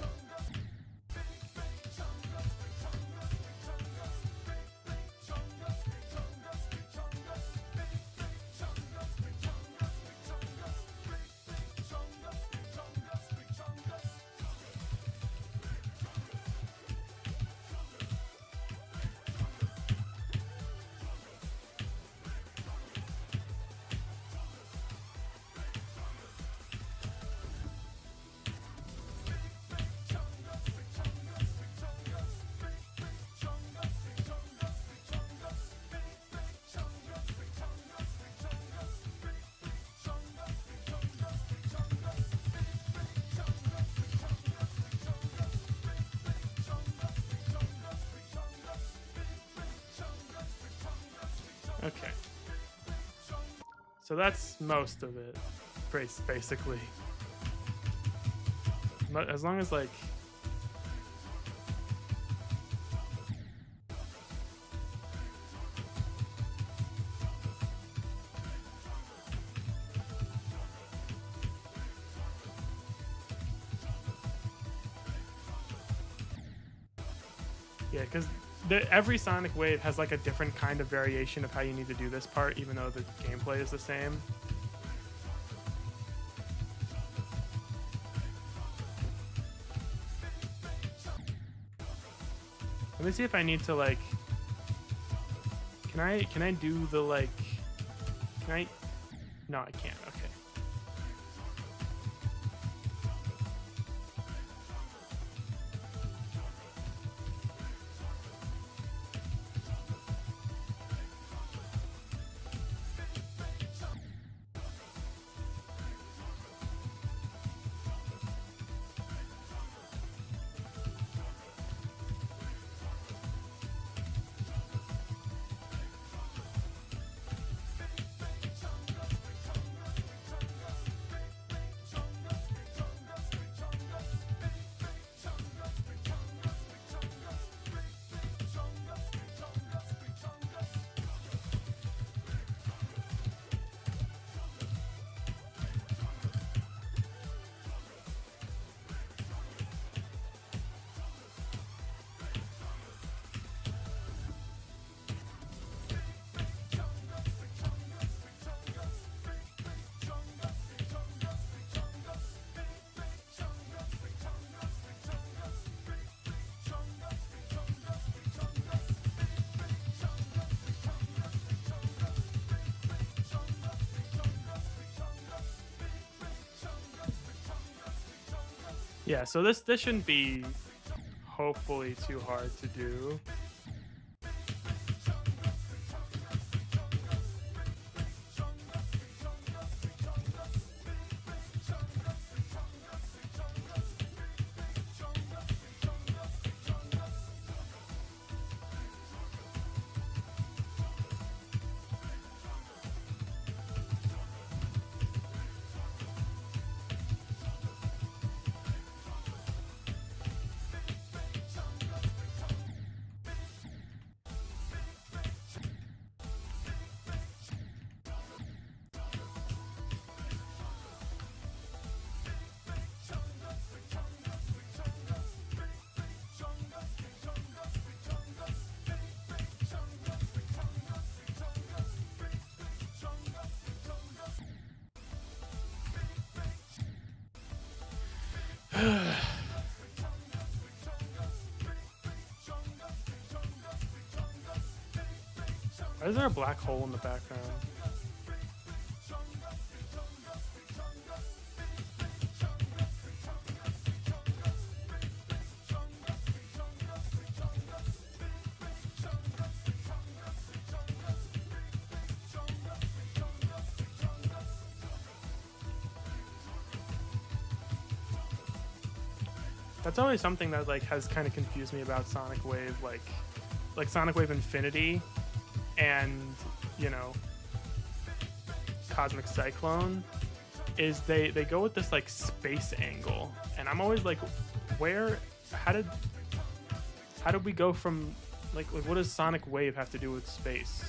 Okay. So that's most of it, basically. As long as like yeah, because every Sonic Wave has like a different kind of variation of how you need to do this part, even though the gameplay is the same. Let me see if I need to like. Can I do the like? Can I? No, I can't. Okay. Yeah, so this shouldn't be hopefully too hard to do. Why is there a black hole in the background? That's always something that like has kind of confused me about Sonic Wave, like Sonic Wave Infinity and, you know, Cosmic Cyclone, is they go with this like space angle, and I'm always like, how did we go from like what does Sonic Wave have to do with space?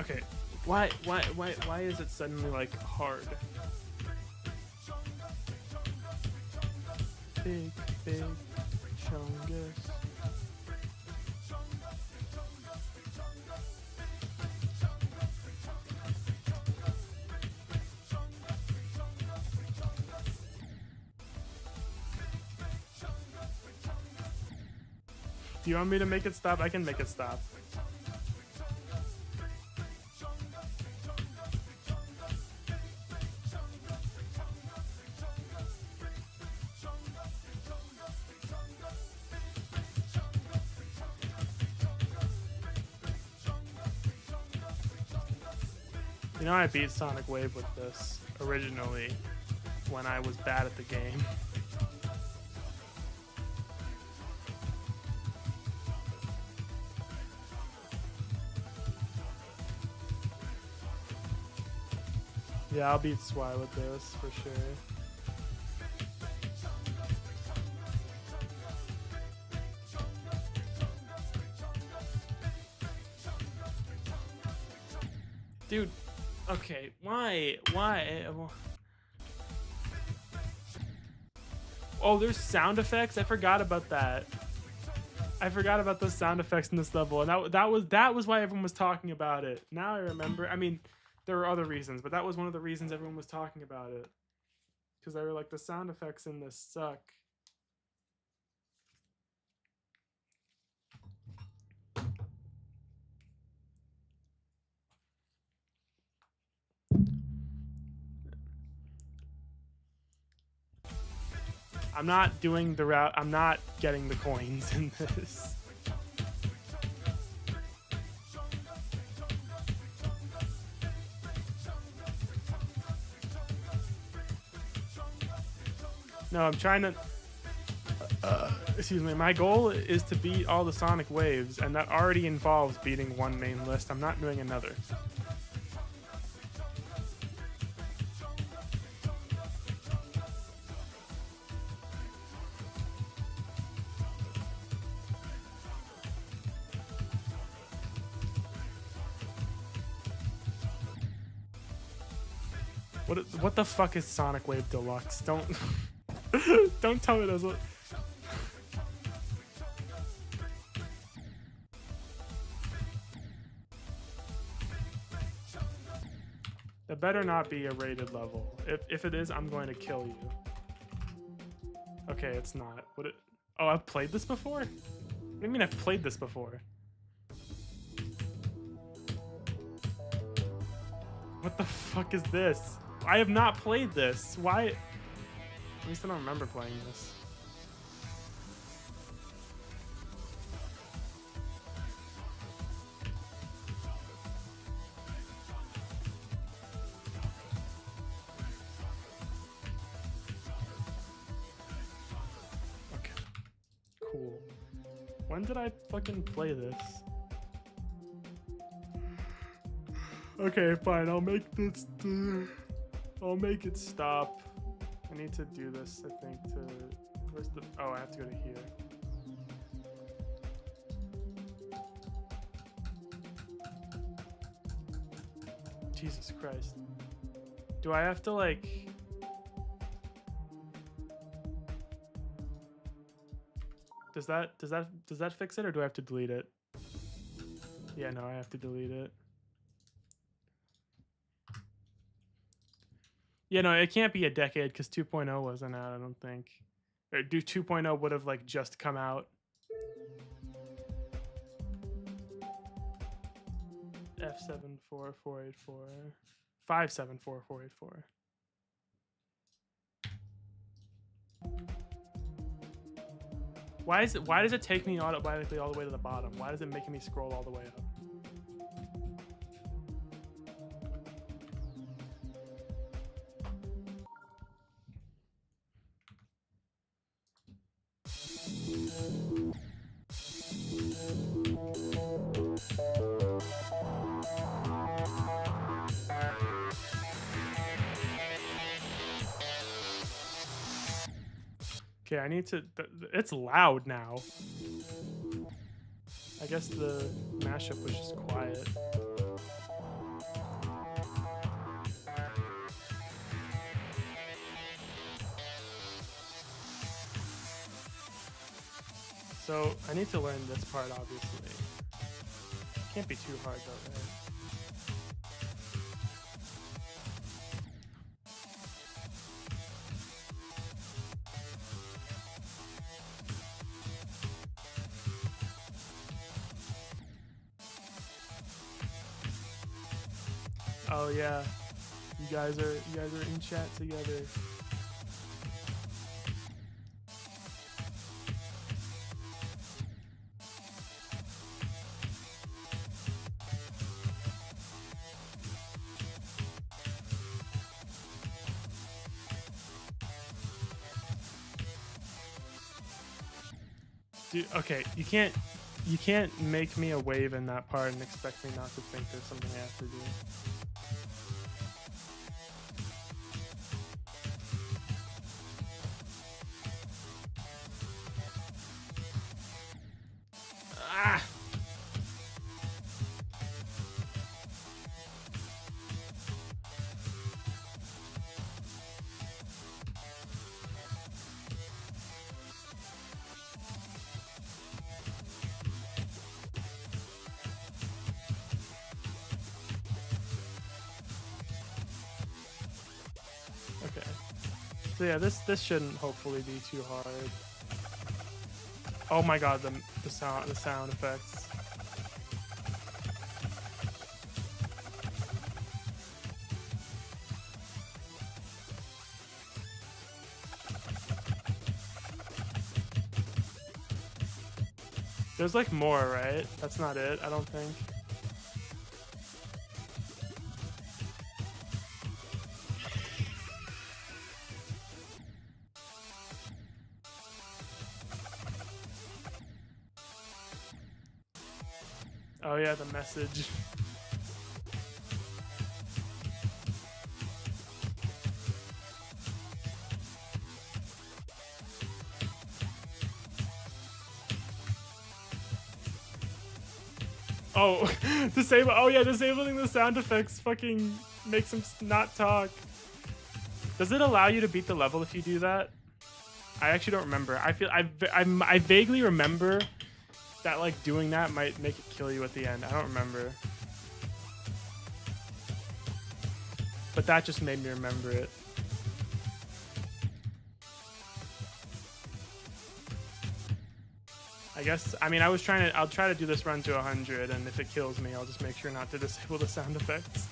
Okay, why is it suddenly like hard? Big chungus. Do you want me to make it stop? I can make it stop. You know, I beat Sonic Wave with this originally when I was bad at the game. Yeah, I'll beat Swy with this for sure. Dude, okay, why? Oh, there's sound effects? I forgot about that. I forgot about those sound effects in this level, and that was why everyone was talking about it. Now I remember. I mean, there were other reasons, but that was one of the reasons everyone was talking about it. Because they were like, the sound effects in this suck. I'm not doing the route. I'm not getting the coins in this. No, I'm trying to... excuse me. My goal is to beat all the Sonic Waves, and that already involves beating one main list. I'm not doing another. What the fuck is Sonic Wave Deluxe? Don't don't tell me those. It better not be a rated level. If it is, I'm going to kill you. Okay, it's not. Oh, I've played this before? What do you mean I've played this before? What the fuck is this? I have not played this. Why? At least I don't remember playing this. Okay. Cool. When did I fucking play this? Okay, fine. I'll make this. I'll make it stop. I need to do this, I think, to... Where's the... Oh, I have to go to here. Jesus Christ. Do I have to, like... Does that fix it, or do I have to delete it? Yeah, no, I have to delete it. Yeah, no, it can't be a decade because 2.0 wasn't out, I don't think. Or 2.0 would have like just come out. F74484. 574484. Why does it take me automatically all the way to the bottom? Why does it make me scroll all the way up? Okay, I need to... It's loud now. I guess the mashup was just quiet. So, I need to learn this part, obviously. Can't be too hard, though, right? Oh yeah, you guys are in chat together. Dude, okay, you can't make me a wave in that part and expect me not to think there's something I have to do. Ah! Okay. So yeah, this shouldn't hopefully be too hard. Oh my god, the sound effects. There's like more, right? That's not it, I don't think. Oh yeah, the message. Oh, disable. Oh yeah, disabling the sound effects fucking makes him not talk. Does it allow you to beat the level if you do that? I actually don't remember. I vaguely remember that like doing that might make it kill you at the end. I don't remember. But that just made me remember it. I guess, I mean, I'll try to do this run to 100, and if it kills me, I'll just make sure not to disable the sound effects.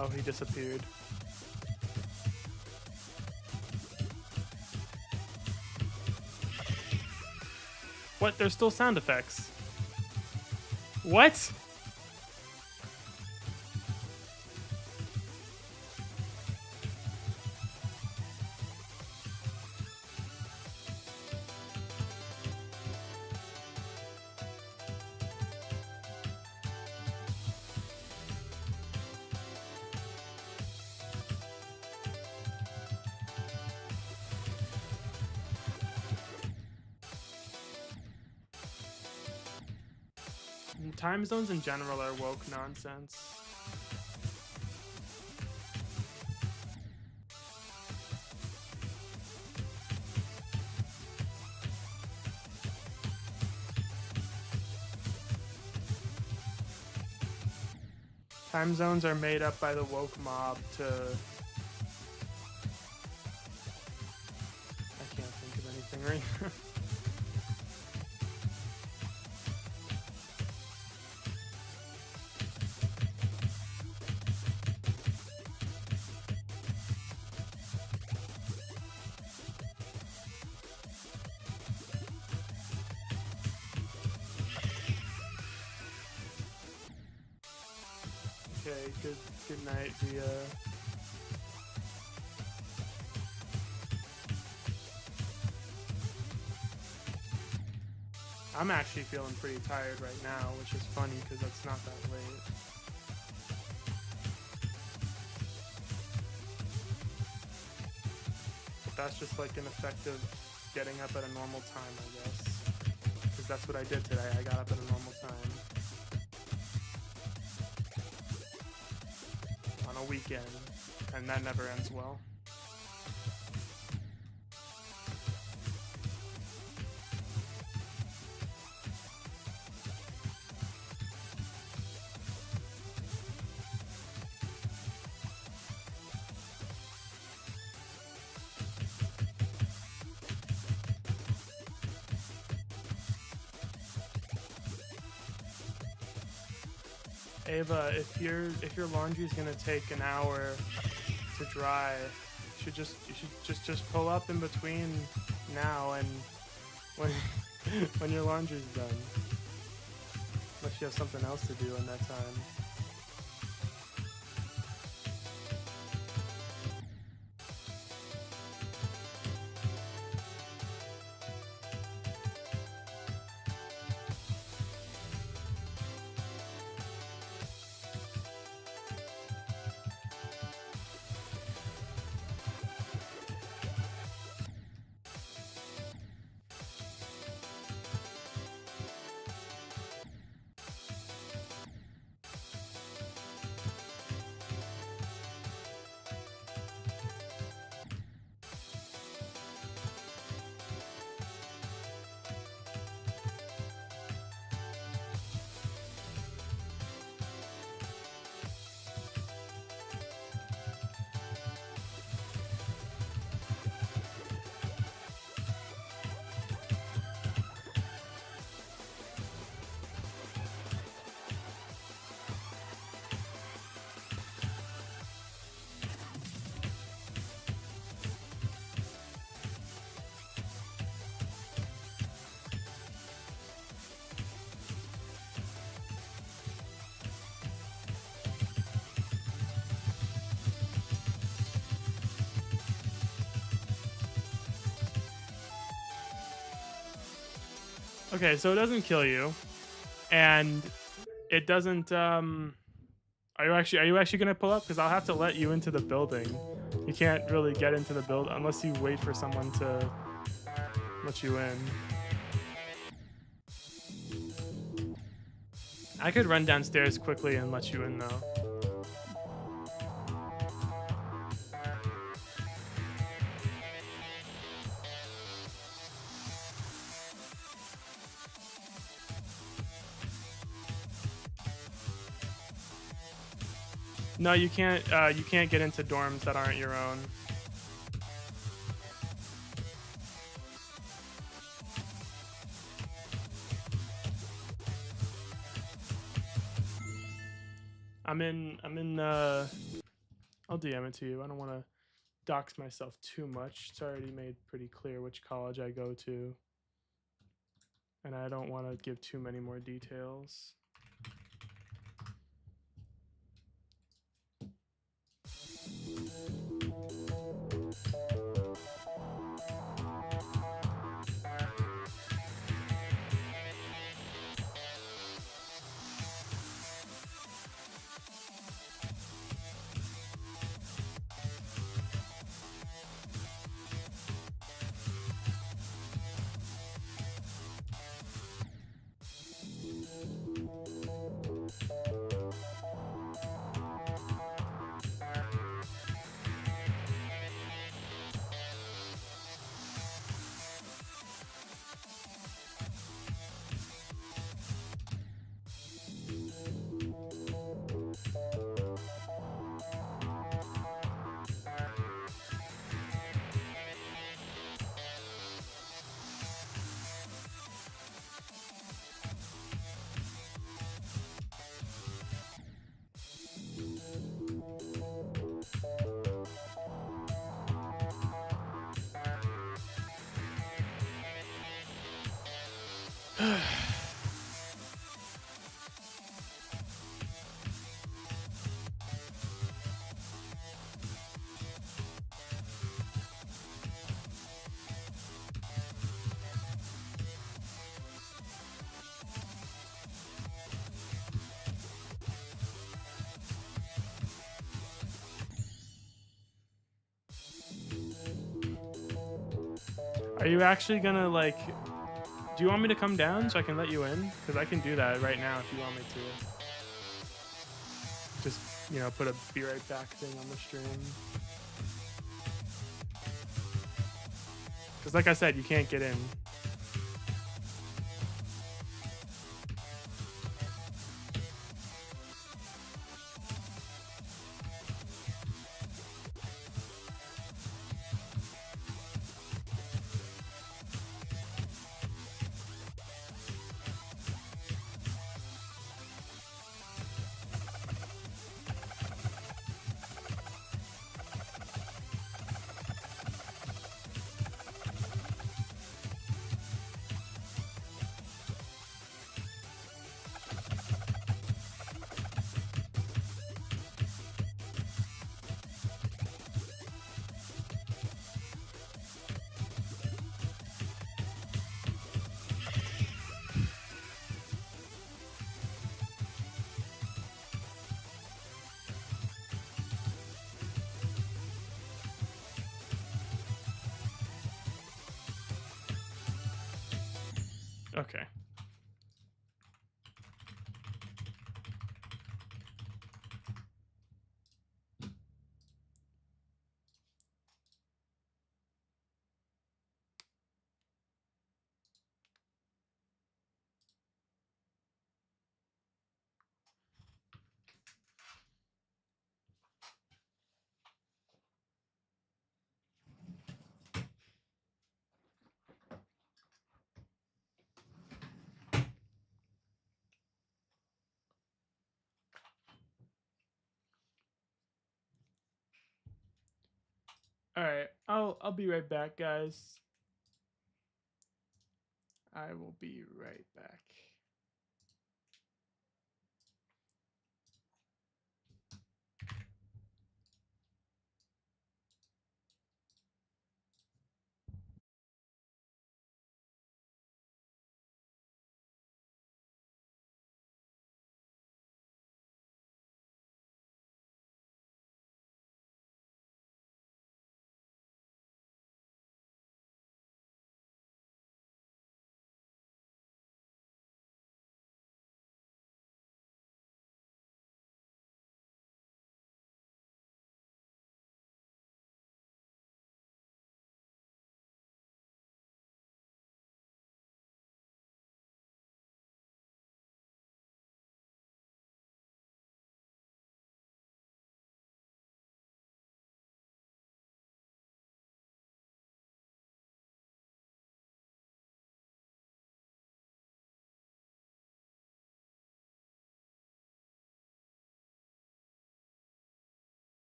Oh, he disappeared. What? There's still sound effects. What? Time zones in general are woke nonsense. Time zones are made up by the woke mob to... I can't think of anything right now. Okay, good night, Dia. I'm actually feeling pretty tired right now, which is funny because it's not that late. But that's just like an effect of getting up at a normal time, I guess. Because that's what I did today. I got up at a normal time. On a weekend. And that never ends well. Ava, if your laundry's gonna take an hour to dry, you should just pull up in between now and when when your laundry's done. Unless you have something else to do in that time. Okay, so it doesn't kill you, and it doesn't. Are you actually gonna pull up? Because I'll have to let you into the building. You can't really get into the build unless you wait for someone to let you in. I could run downstairs quickly and let you in though. No, you can't. You can't get into dorms that aren't your own. I'm in. I'll DM it to you. I don't want to dox myself too much. It's already made pretty clear which college I go to, and I don't want to give too many more details. Are you actually gonna like? Do you want me to come down so I can let you in? Because I can do that right now if you want me to. Just put a be right back thing on the stream. Because like I said, you can't get in. I'll be right back, guys. I will be right back.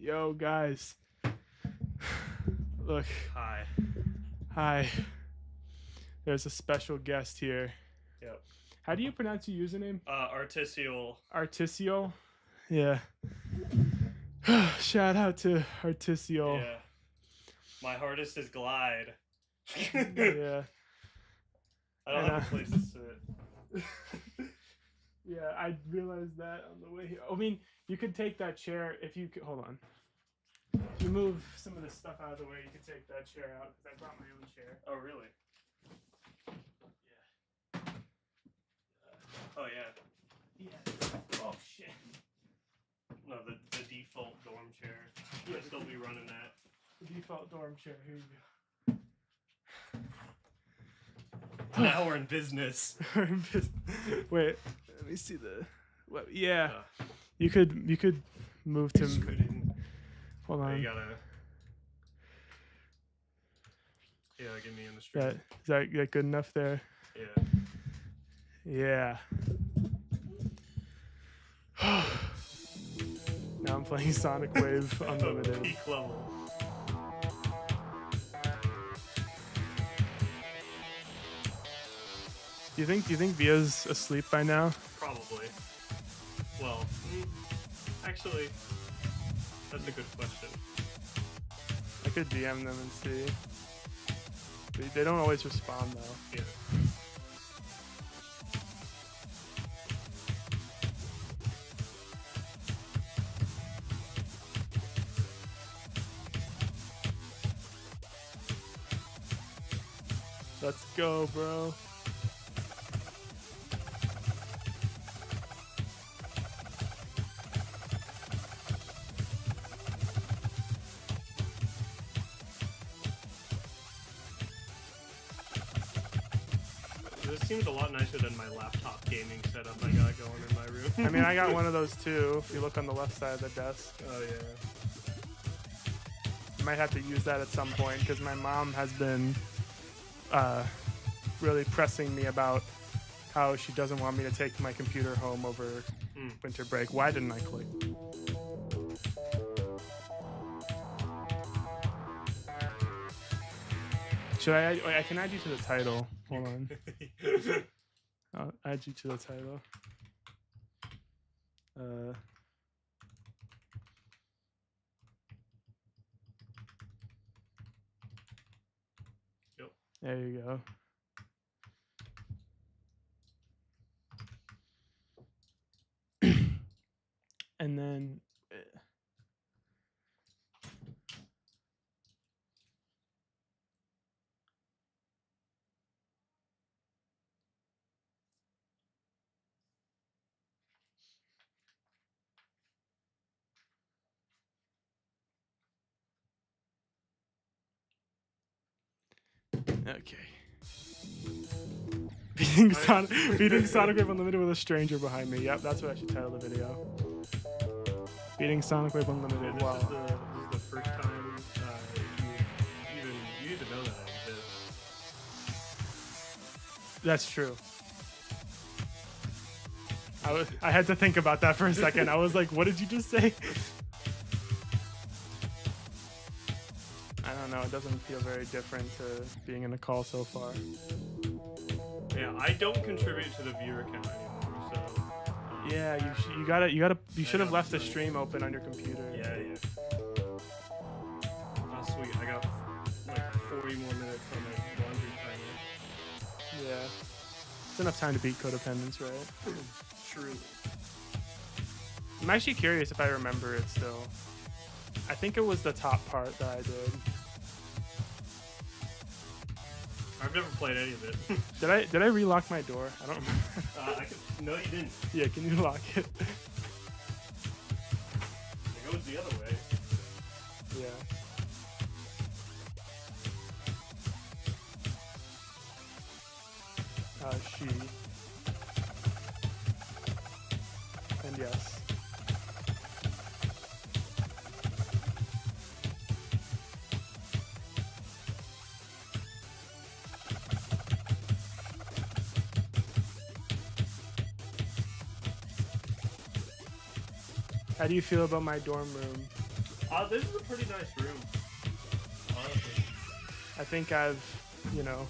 Yo, guys. Look. Hi. Hi. There's a special guest here. Yep. How do you pronounce your username? Artificial. Articio? Yeah. Shout out to Articio. Yeah. My hardest is glide. Yeah. I don't have a place to sit. Yeah, I realized that on the way here. I mean, you could take that chair if you could. Hold on. If you move some of this stuff out of the way, you could take that chair out because I brought my own chair. Oh, really? Yeah. Oh, yeah. Yeah. Oh, shit. No, the default dorm chair. Yeah, I'd still be running that. The default dorm chair. Here you go. Now we're in business. Wait, let me see the. What? Yeah, you could move to. Hold on. You gotta. Yeah, get me in the street. Is that good enough there? Yeah. Yeah. Now I'm playing Sonic Wave Unlimited. Peak level. Do you think Via's asleep by now? Probably. Well, actually, that's a good question. I could DM them and see. They don't always respond though. Yeah. Let's go, bro. This seems a lot nicer than my laptop gaming setup I got going in my room. I mean, I got one of those too. If you look on the left side of the desk. Oh, yeah. I might have to use that at some point because my mom has been really pressing me about how she doesn't want me to take my computer home over winter break. Why didn't I click? Should I can add you to the title. Hold on. I'll add you to the title. Yep. There you go. And then okay. Beating Sonic Wave Unlimited with a stranger behind me. Yep, that's what I should title the video. Beating Sonic Wave Unlimited. Yeah, Wow. This is the first time you even know that I exist. That's true. I had to think about that for a second. I was like, what did you just say? I don't know. It doesn't feel very different to being in the call so far. Yeah, I don't contribute to the viewer account anymore, so. Yeah, you should have left the stream open on your computer. Yeah. Oh, sweet. I got like 40 more minutes on my laundry timer. Yeah. It's enough time to beat Codependence, right? True. I'm actually curious if I remember it still. I think it was the top part that I did. I've never played any of it. Did I relock my door? I don't remember. No, you didn't. Yeah, can you lock it? It goes the other way. Yeah. She. And yes. How do you feel about my dorm room? This is a pretty nice room. Honestly. I think I've, you know,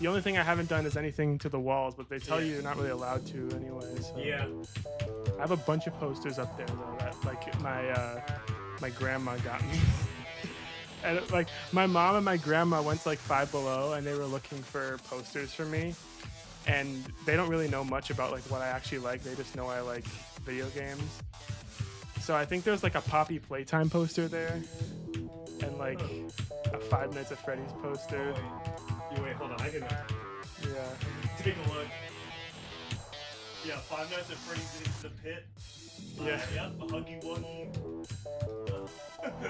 the only thing I haven't done is anything to the walls, but they tell you you're not really allowed to anyway. So. Yeah. I have a bunch of posters up there though that like my grandma got me. And like my mom and my grandma went to like Five Below and they were looking for posters for me. And they don't really know much about like what I actually like. They just know I like video games. So I think there's like a Poppy Playtime poster there, and like a 5 Nights at Freddy's poster. Wait, hold on. I can Yeah. take a look. Yeah, 5 Nights at Freddy's Into the Pit. Yeah. Yep, a Huggy Wuggy.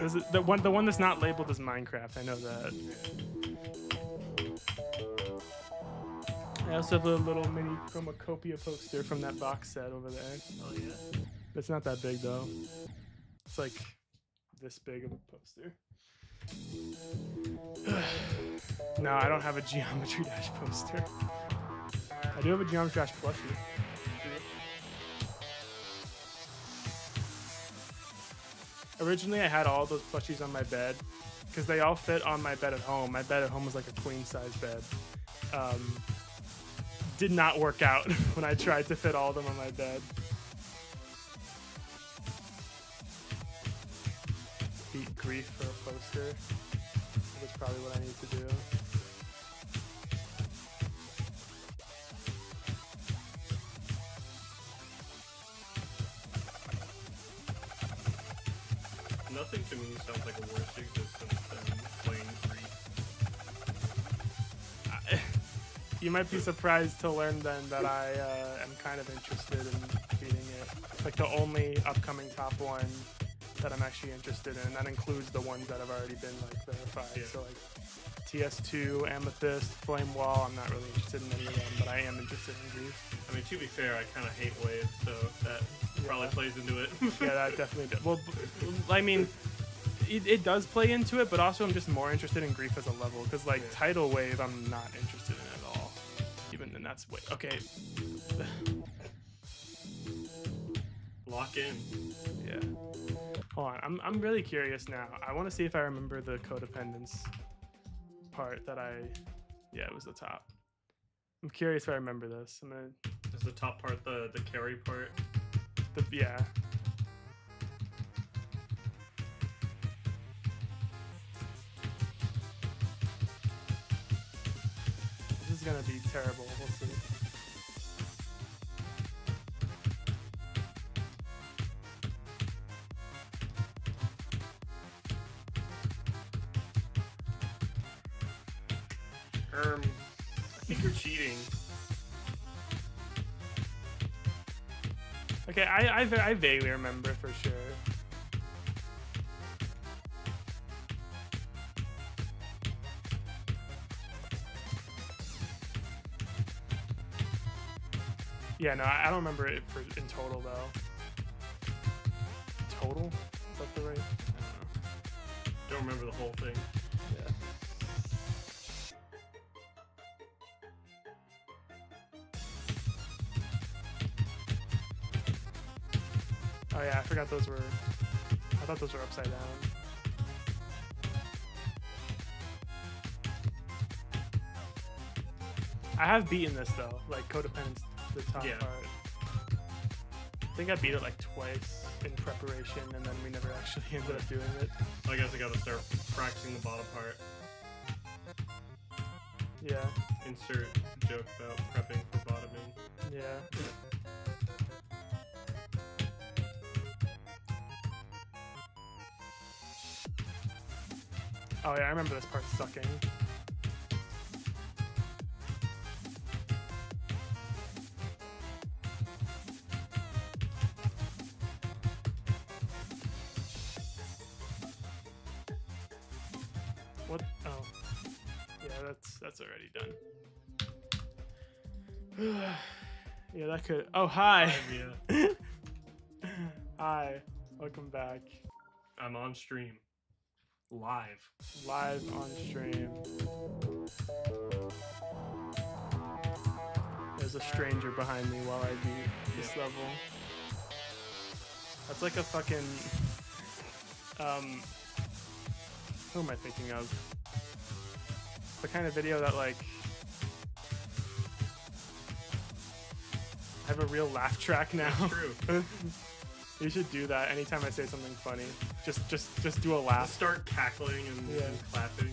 This is the one that's not labeled as Minecraft. I know that. I also have a little mini Chromacopia poster from that box set over there. Oh yeah. It's not that big though. It's like this big of a poster. No, I don't have a Geometry Dash poster. I do have a Geometry Dash plushie. Originally, I had all those plushies on my bed because they all fit on my bed at home. My bed at home was like a queen size bed. Did not work out when I tried to fit all of them on my bed. Beat grief for a poster. That's probably what I need to do. Nothing to me sounds like a worse existence than playing grief. You might be surprised to learn then that I am kind of interested in beating it. Like the only upcoming top one that I'm actually interested in. That includes the ones that have already been like verified. Yeah. So like TS2, Amethyst, Flame Wall. I'm not really interested in any of them, but I am interested in grief. I mean, to be fair, I kind of hate Wave, so that probably plays into it. Yeah, that definitely does. Well, I mean, it does play into it, but also I'm just more interested in grief as a level because like Tidal Wave, I'm not interested in at all. Even then, that's way okay. Lock in. Yeah. Hold on, I'm really curious now. I want to see if I remember the codependence part that yeah, it was the top. I'm curious if I remember this. I'm gonna. Is the top part the carry part? Yeah. This is gonna be terrible. We'll see. I think you're cheating. Okay, I vaguely remember for sure. Yeah, no, I don't remember it in total though. Total? Is that the right? I don't know. Don't remember the whole thing. Yeah. Oh yeah, I forgot those were. I thought those were upside down. I have beaten this though, like Codependence, the top part. I think I beat it like twice in preparation, and then we never actually ended up doing it. I guess I gotta start practicing the bottom part. Yeah. Insert joke about prepping for bottoming. Yeah. Oh yeah, I remember this part sucking. What? Oh. Yeah, that's already done. Yeah, that could. Oh, hi. Yeah. Hi. Welcome back. I'm on stream. Live on stream. There's a stranger behind me while I beat this level. That's like a fucking Who am I thinking of? The kind of video that like I have a real laugh track now. That's true. You should do that anytime I say something funny. Just do a laugh. Just start cackling and, Yeah. and clapping.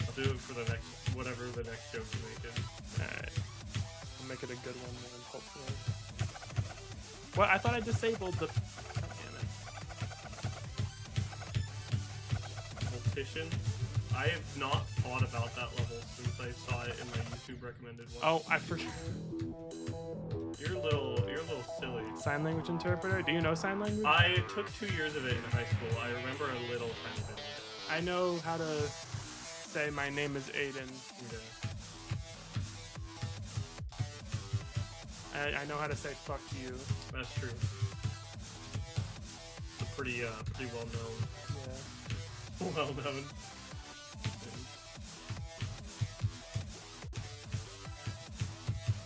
I'll do it for the next, whatever the next joke you make is. Alright. I'll make it a good one then, hopefully. What? I thought I disabled the... Damn it. Mortician. I have not thought about that level since I saw it in my YouTube recommended one. Oh, I forgot. You're a little silly. Sign language interpreter? Do you know sign language? I took 2 years of it in high school. I remember a little tiny bit. I know how to say my name is Aiden. Yeah, I know how to say fuck you. that's true. It's a pretty well known. Yeah. Well known.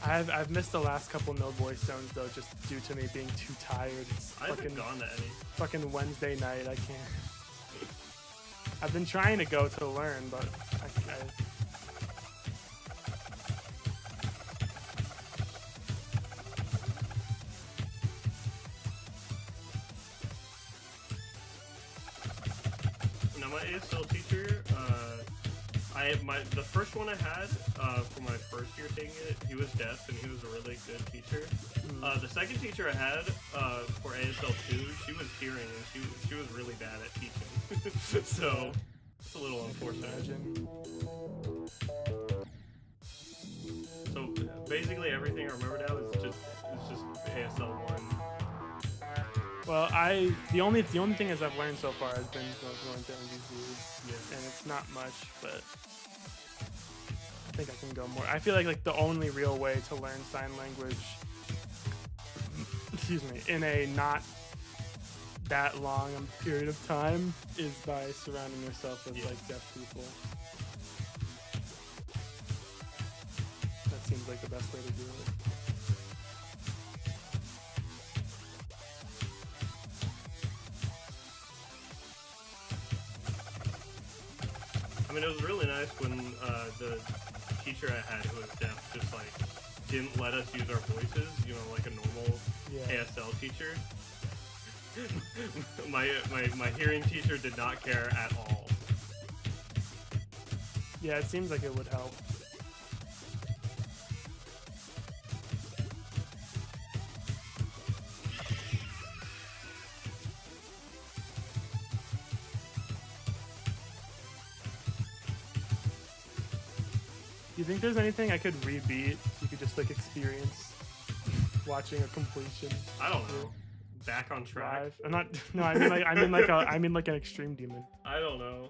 I've missed the last couple no voice zones though, just due to me being too tired. It's I haven't gone to any. fucking Wednesday night. I can't. I've been trying to go to learn, but Now my ASL teacher, the first one I had for my first year taking it, he was deaf and he was a really good teacher. The second teacher I had for ASL 2, she was hearing and she was really bad at teaching. So it's a little unfortunate. imagine. So basically everything I remember now is just ASL 1. Well, the only thing is I've learned so far has been going to MVC, Yeah. and it's not much, but I think I can go more. I feel like the only real way to learn sign language, excuse me, in a not that long a period of time is by surrounding yourself with like deaf people. That seems like the best way to do it. I mean, it was really nice when the teacher I had who was deaf just like didn't let us use our voices, you know, like a normal ASL teacher. my hearing teacher did not care at all. Yeah, it seems like it would help. Do you think there's anything I could rebeat? You could just like experience watching a completion. I don't know. Back on track. Live. I'm not. No, I mean like an extreme demon. I don't know.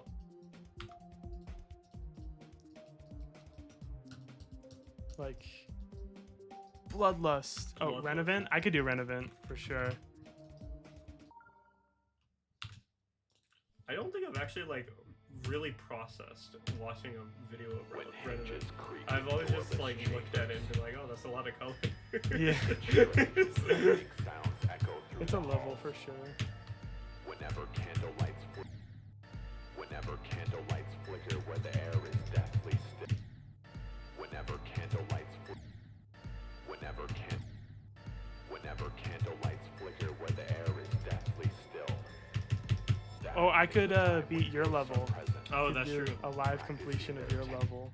Like Bloodlust. Oh, Bloodlust. Renevent. I could do Renevent for sure. I don't think I've actually like really processed watching a video of Reddit. I've always just like looked at it and been like, oh, that's a lot of color. Yeah. It's a level for sure. Whenever candlelights flicker where the air is deathly still. Whenever candlelights flicker where the air is deathly still. Oh, I could beat your level. Oh, Could that's do true. A live completion of your level.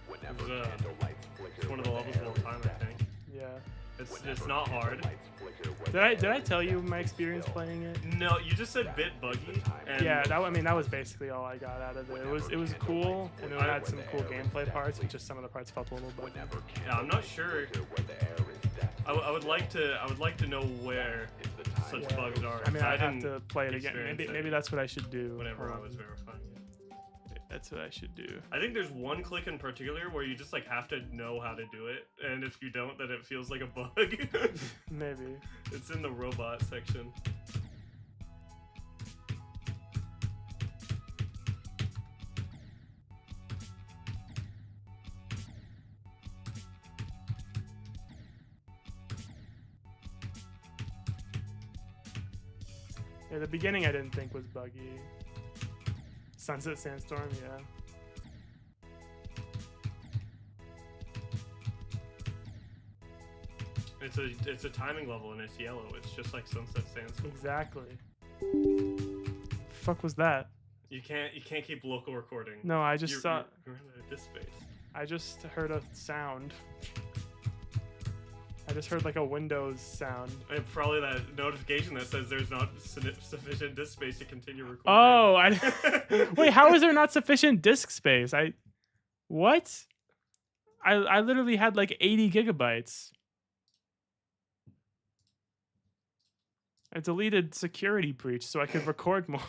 Whenever It's, candlelights flicker It's one of the where levels of all air is time, I think. Yeah. It's not hard. Did I tell you my experience playing it? No, you just said bit buggy. And Yeah, that was basically all I got out of it. It was cool, and it had some cool gameplay parts, but just some of the parts felt a little buggy. Yeah, I'm not sure. I would like to know where such Yeah. bugs are. I mean, I'd have didn't to play it again. experience Maybe it that's what I should do. whenever I was verifying it. That's what I should do. I think there's one click in particular where you just like have to know how to do it, and if you don't, then it feels like a bug. Maybe. It's in the robot section. Yeah, the beginning I didn't think was buggy. Sunset Sandstorm, yeah. It's a timing level and it's yellow. It's just like Sunset Sandstorm. Exactly. Fuck was that? You can't keep local recording. No, I just saw. You're in a disk space. I just heard a sound. I just heard like a Windows sound. And probably that notification that says there's not sufficient disk space to continue recording. Oh, wait. How is there not sufficient disk space? What? I literally had like 80 gigabytes. I deleted security breach so I could record more.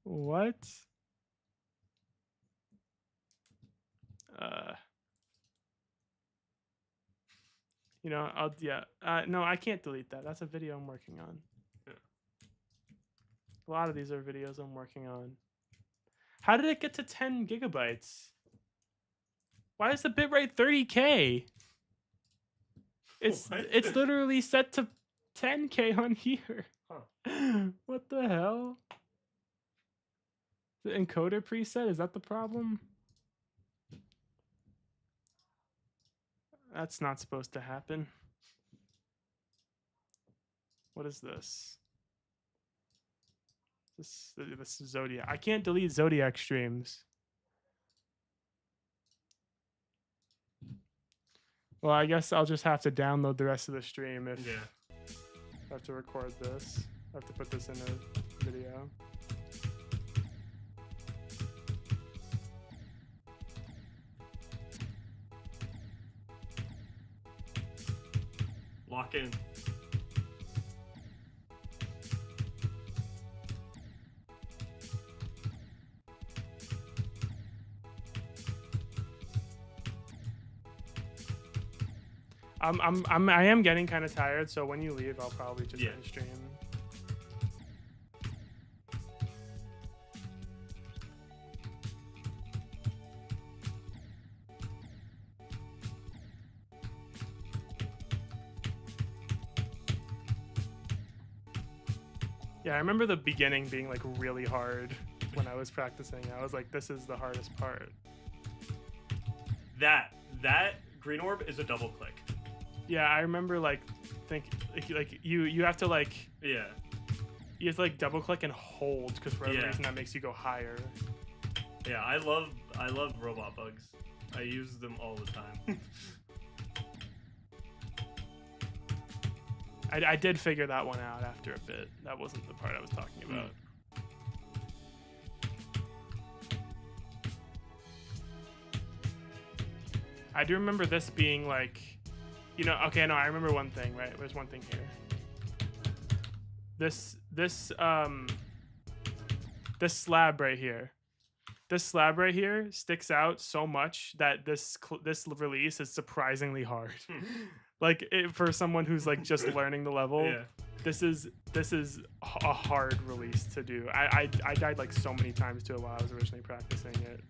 What? No, I can't delete that. That's a video I'm working on. Yeah. A lot of these are videos I'm working on. How did it get to 10 gigabytes? Why is the bitrate 30K? It's literally set to 10K on here. Huh. What the hell? The encoder preset, is that the problem? That's not supposed to happen. What is this? This is Zodiac. I can't delete Zodiac streams. Well, I guess I'll just have to download the rest of the stream if I have to record this. I have to put this in a video. Lock in. I am getting kind of tired, so when you leave, I'll probably just end stream. Yeah, I remember the beginning being like really hard when I was practicing. I was like, this is the hardest part. That green orb is a double click. Yeah, I remember like you have to like you have to like double click and hold because for whatever reason that makes you go higher. Yeah, I love robot bugs. I use them all the time. I did figure that one out after a bit. That wasn't the part I was talking about. I do remember this being like, okay, no, I remember one thing, right? There's one thing here. This slab right here. This slab right here sticks out so much that this release is surprisingly hard. Like for someone who's like just learning the level, this is a hard release to do. I died like so many times to it while I was originally practicing it.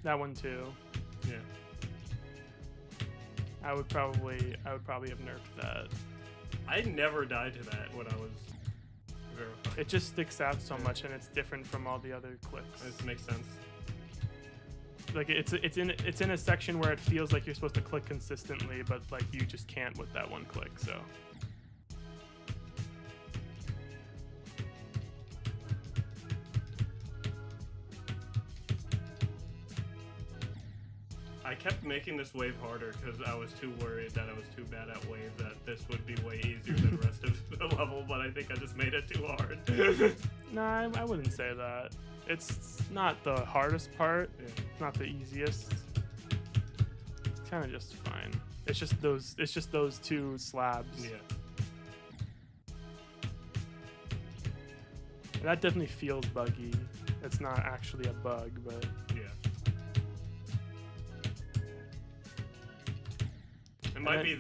That one too. Yeah. I would probably have nerfed that. I never died to that when I was verifying. It just sticks out so much, and it's different from all the other clicks. This makes sense. Like it's in a section where it feels like you're supposed to click consistently, but like you just can't with that one click. So. I kept making this wave harder because I was too worried that I was too bad at wave, that this would be way easier than the rest of the level, but I think I just made it too hard. Nah, I wouldn't say that. It's not the hardest part. It's not the easiest. It's kind of just fine. It's just those two slabs. Yeah. That definitely feels buggy. It's not actually a bug, but yeah. It might be.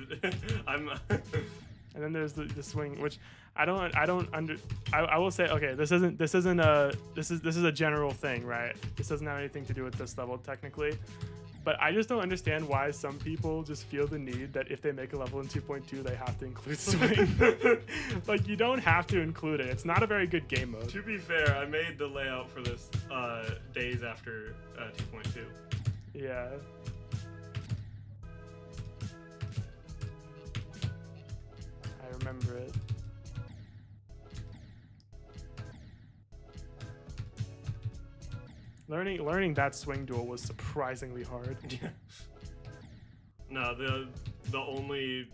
And then there's the swing, which I will say, okay, this is a general thing, right? This doesn't have anything to do with this level technically. But I just don't understand why some people just feel the need that if they make a level in 2.2, they have to include swing. Like, you don't have to include it. It's not a very good game mode. To be fair, I made the layout for this days after 2.2. Yeah. I remember it. Learning that swing duel was surprisingly hard. No, the only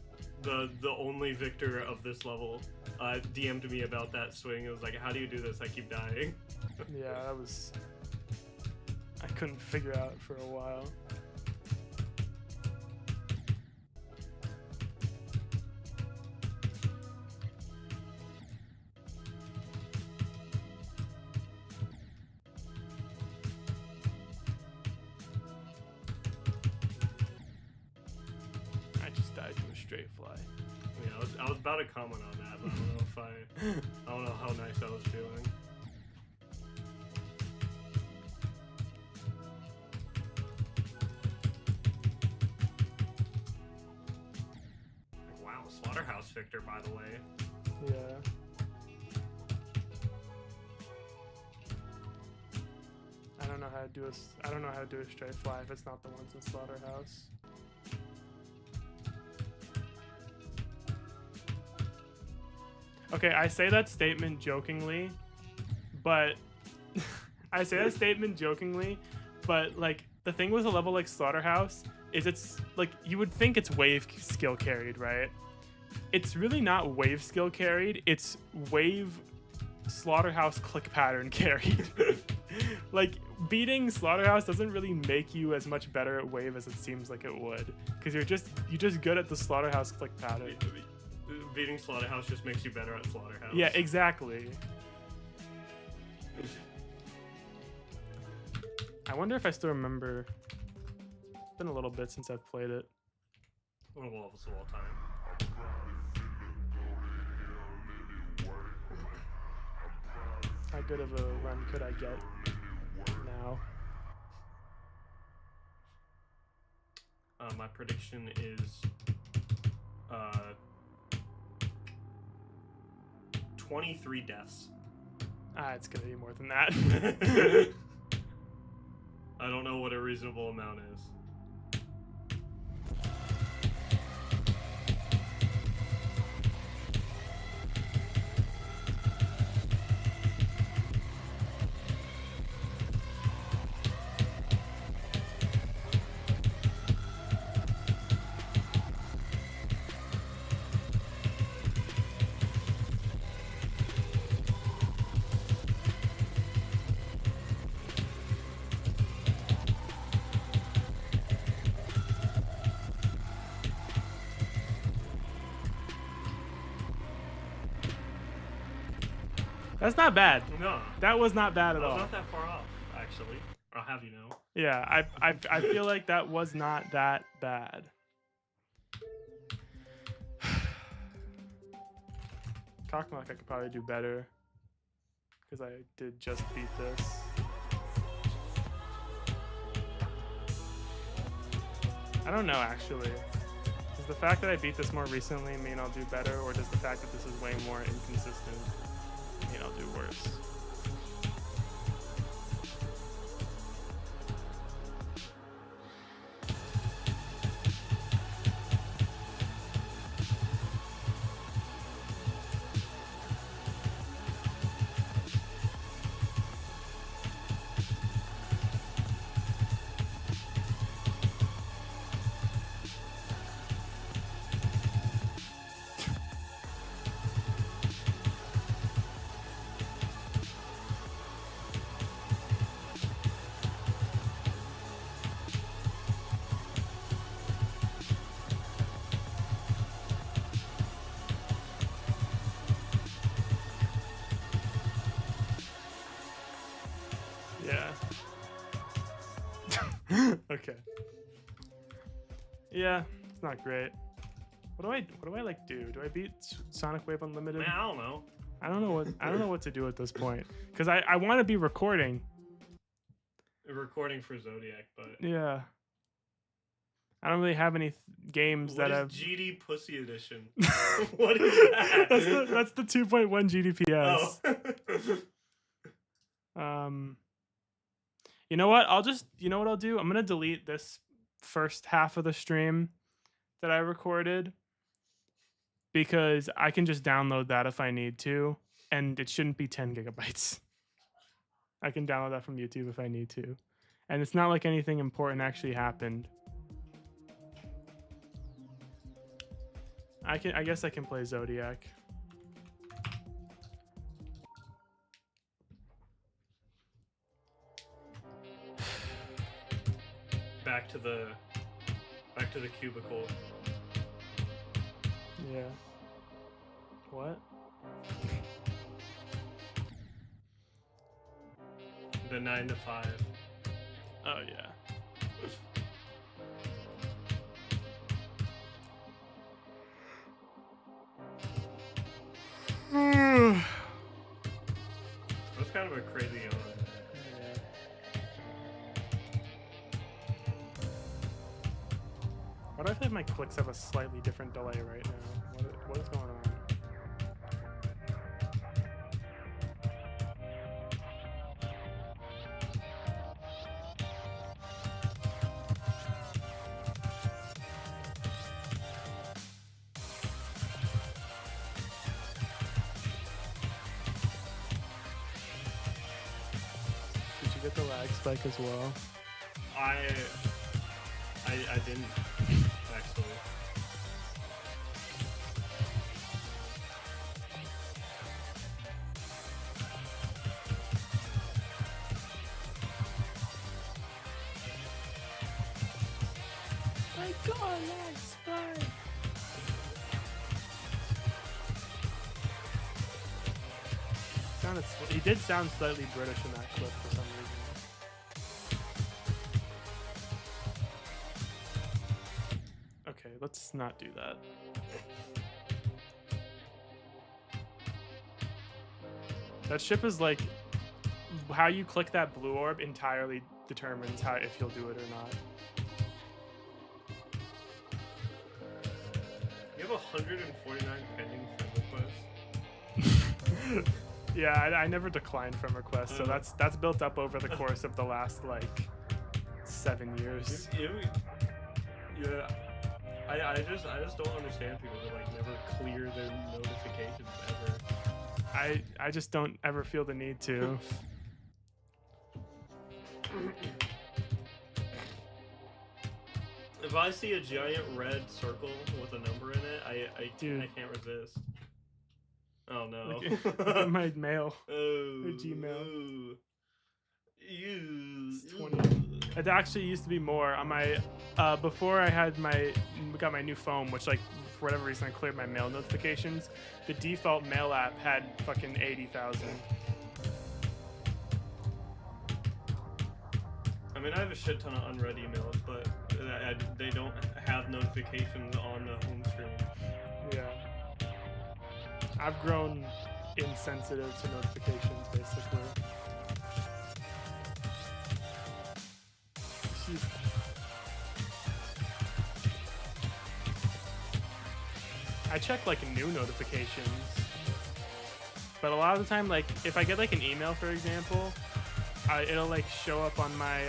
victor of this level DM'd me about that swing. It was like, how do you do this? I keep dying. Yeah, that was... I couldn't figure out for a while. I just died to a straight fly. Yeah, I was about to comment on that, but I don't know how nice I was feeling. Wow, Slaughterhouse Victor, by the way. Yeah. I don't know how to do a straight fly if it's not the ones in Slaughterhouse. Okay, I say that statement jokingly, but like the thing with a level like Slaughterhouse is it's like you would think it's wave skill carried, right? It's really not wave skill carried, it's wave Slaughterhouse click pattern carried. Like, beating Slaughterhouse doesn't really make you as much better at wave as it seems like it would, because you're just good at the Slaughterhouse click pattern. Beating Slaughterhouse just makes you better at Slaughterhouse. Yeah, exactly. I wonder if I still remember. It's been a little bit since I've played it. One of the levels of all time. How good of a run could I get now? My prediction is 23 deaths. It's gonna be more than that. I don't know what a reasonable amount is. That's not bad. No, That was not bad at I was all. not that far off, actually. I'll have you know. Yeah, I feel like that was not that bad. Kocmoc I could probably do better, because I did just beat this. I don't know, actually. Does the fact that I beat this more recently mean I'll do better, or does the fact that this is way more inconsistent mean I'll do worse? Yeah. Okay. Yeah, it's not great. What do I like do? Do I beat Sonic Wave Unlimited? Man, I don't know. I don't know what to do at this point because I want to be recording. Recording for Zodiac, but Yeah. I don't really have any games what that is have. GD Pussy Edition? What is that? that's the 2.1 GDPS. Oh. You know what? You know what I'll do? I'm gonna delete this first half of the stream that I recorded because I can just download that if I need to, and it shouldn't be 10 gigabytes. I can download that from YouTube if I need to, and it's not like anything important actually happened. I guess I can play Zodiac. Back to the cubicle. Yeah. What? The 9 to 5. Oh yeah. That's kind of a crazy yawn. Yeah. Why do I feel like my clicks have a slightly different delay right now? What is going on? Did you get the lag spike as well? I didn't actually. I got a lag spike. He did sound slightly British in that clip for some reason. Okay, let's not do that. That ship is like how you click that blue orb entirely determines how if you'll do it or not. You have 149 pending friend requests. Yeah, I never declined from requests, so that's built up over the course of the last like 7 years. Yeah, I just don't understand people that like never clear their notifications ever. I just don't ever feel the need to. If I see a giant red circle with a number in it, I can't resist. Oh no. Look at my mail. Oh. Or Gmail. Oh. Ew. It's 20. It actually used to be more on my before I had got my new phone, which like for whatever reason I cleared my mail notifications. The default mail app had fucking 80,000. I mean, I have a shit ton of unread emails, but they don't have notifications on the home screen. Yeah. I've grown insensitive to notifications, basically. Excuse me. I check like new notifications, but a lot of the time, like if I get like an email, for example, it'll like show up on my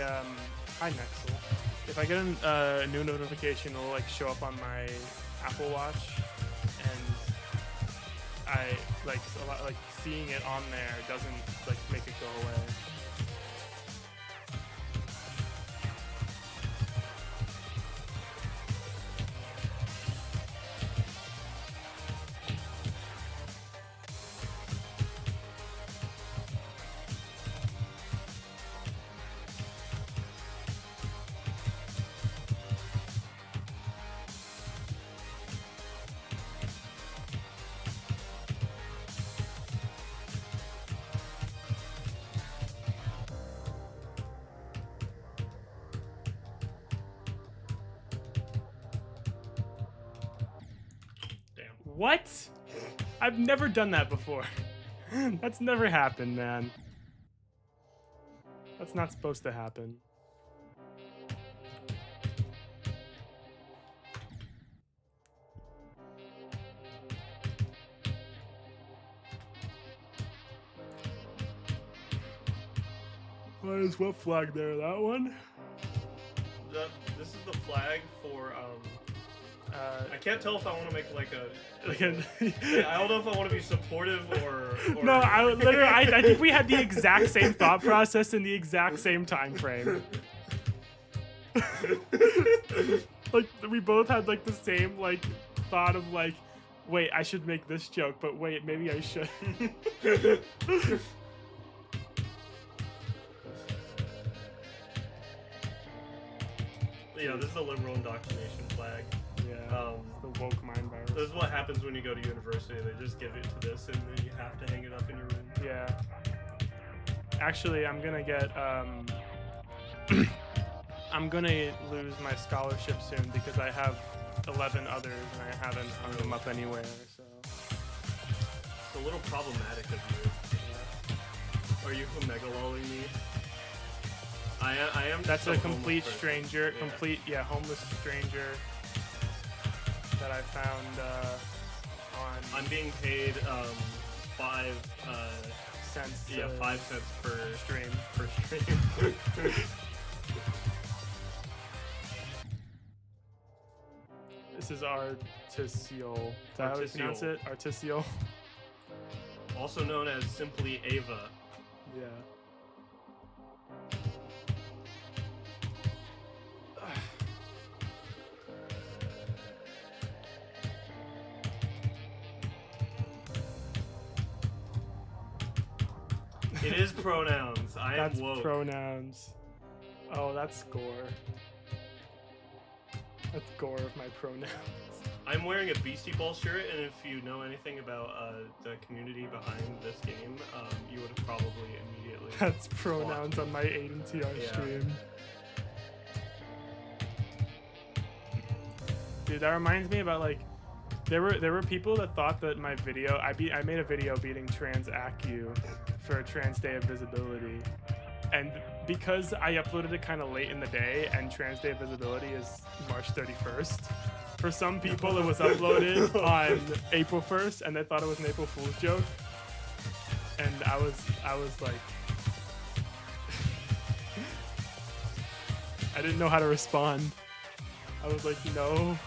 hi Nexel. If I get a new notification, it'll like show up on my Apple Watch, and I like a lot, like seeing it on there doesn't like make it go away. What? I've never done that before. That's never happened, man. That's not supposed to happen. What flag there? That one? This is the flag for I can't tell if I want to make like a I don't know if I want to be supportive or No, I think we had the exact same thought process in the exact same time frame. Like we both had like the same like thought of like, wait, I should make this joke, but wait, maybe I should. Yeah, this is the liberal indoctrination flag. Yeah, the woke mind virus. This is what happens when you go to university. They just give it to this, and then you have to hang it up in your room. Yeah. Actually, I'm gonna get I'm gonna lose my scholarship soon because I have 11 others and I haven't hung them up anywhere. So it's a little problematic of you. Yeah. Are you megalolling me? I am. That's a complete stranger, yeah. Homeless stranger that I found on. I'm being paid 5 cents. Yeah, 5 cents per stream. This is Articio. Is that how we pronounce it? Articio. Also known as simply Ava. Yeah. It is pronouns. I am that's woke. Pronouns. Oh, that's gore. That's gore of my pronouns. I'm wearing a Beastie Ball shirt, and if you know anything about the community behind this game, you would have probably immediately. That's pronouns on my Aiden TR stream. Dude, that reminds me about like, there were people that thought that my video, I made a video beating Trans Acu for Trans Day of Visibility, and because I uploaded it kind of late in the day, and Trans Day of Visibility is March 31st. For some people, it was uploaded on April 1st, and they thought it was an April Fool's joke. And I was like, I didn't know how to respond. I was like, no.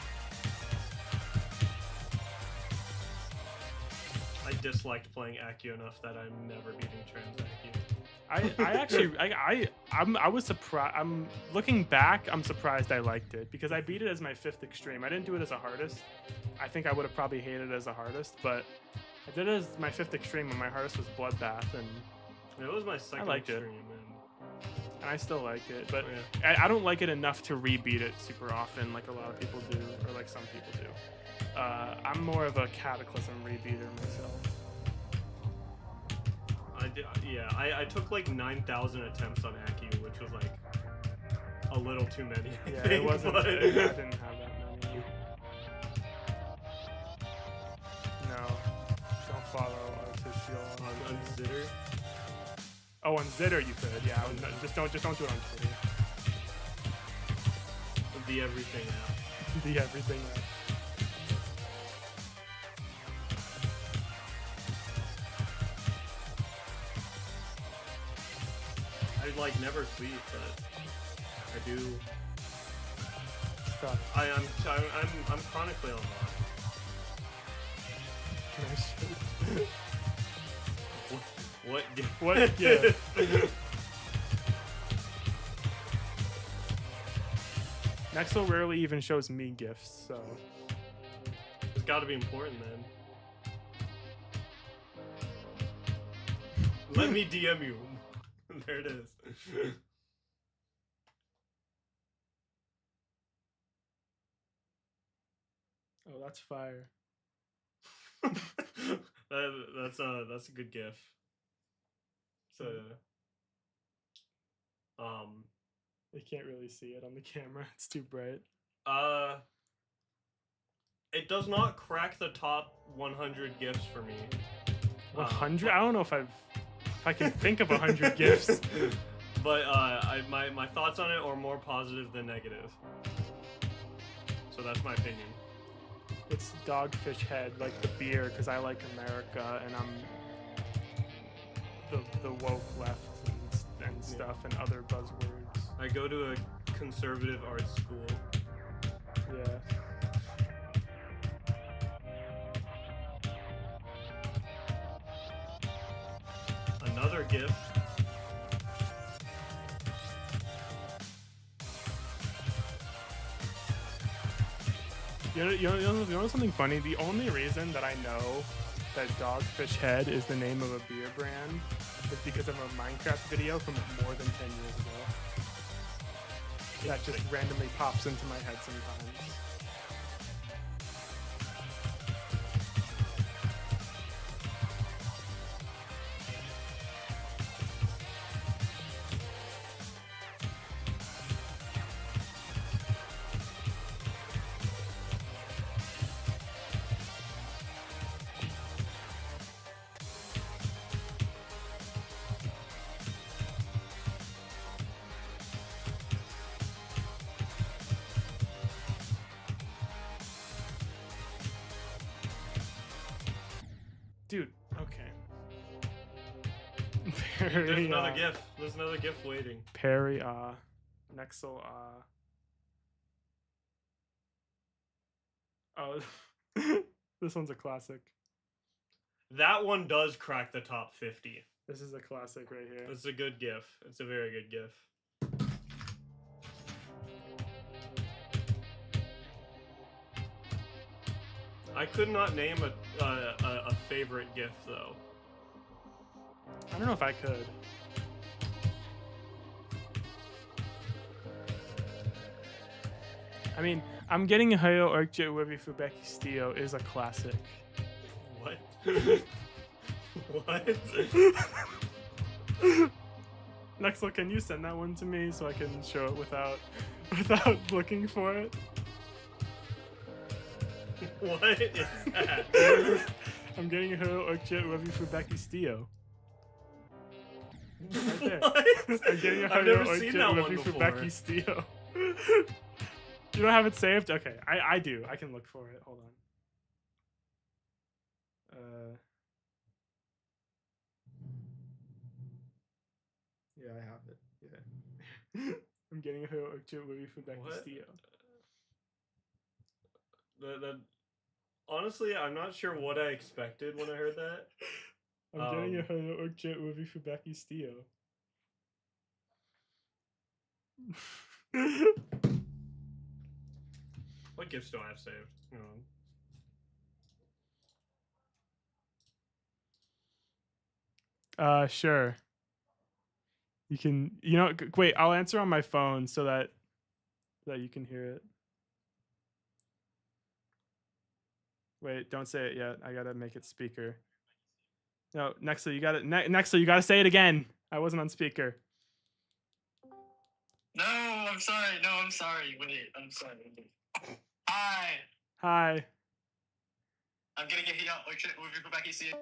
I disliked playing Acu enough that I'm never beating Trans Acu. I was surprised. I'm looking back. I'm surprised I liked it because I beat it as my 5th extreme. I didn't do it as a hardest. I think I would have probably hated it as a hardest, but I did it as my 5th extreme, and my hardest was Bloodbath, and it was my 2nd I liked extreme, and I still like it, but I don't like it enough to rebeat it super often, like a lot of people do, or like some people do. I'm more of a Cataclysm rebeater myself. I took like 9,000 attempts on Acu, which was like a little too many. Yeah, it wasn't. I didn't have that many. No, don't follow Artificial on Zitter. Oh, on Zitter you could. Yeah, just don't do it on Twitter. The everything app. The everything app. I like never sleep, but I do. Stop. I'm chronically online. What gift? What gift? Nexo rarely even shows me gifts, so It's got to be important then. Let me DM you. There it is. Oh, that's fire. That's a good gif. So, you can't really see it on the camera. It's too bright. It does not crack the top 100 gifts for me. 100? I don't know if I can think of 100 gifts. But my thoughts on it are more positive than negative. So that's my opinion. It's Dogfish Head, like the beer, because I like America and I'm the woke left and stuff and other buzzwords. I go to a conservative arts school. Yeah. Another gift. You know something funny? The only reason that I know that Dogfish Head is the name of a beer brand is because of a Minecraft video from more than 10 years ago. That just randomly pops into my head sometimes. Dude, okay. There's another gift. There's another gift waiting. Perry, Nexel, Oh, this one's a classic. That one does crack the top 50. This is a classic right here. It's a good gift. It's a very good gift. I could not name a favorite gift though. I don't know if I could. I mean, I'm getting a Hayo Orkjet Webby Fubeki Stio is a classic. What? What? Nexel, can you send that one to me so I can show it without looking for it? What is that? I'm getting a Hayo Orkjet Webby Fubeki Stio. Right there. What? I'm getting a I've Hayo never seen Orkjet that one Webby before. Fubeki Stio. You don't have it saved? Okay, I do. I can look for it. Hold on. Yeah, I have it. Yeah. I'm getting a Hayo Orkjet Webby Fubeki What? Stio. Honestly, I'm not sure what I expected when I heard that. I'm getting a Hayo Orkjet Webby Fubeki Stio. What gifts do I have saved? Hang on. Sure. You can, wait, I'll answer on my phone so that you can hear it. Wait, don't say it yet. I gotta make it speaker. No, Nexel, you gotta, Nexel, you gotta say it again. I wasn't on speaker. No, I'm sorry. No, I'm sorry. Wait, I'm sorry. Hi. Hi. I'm getting a Hayo Orkjet Webby Fubeki Stio.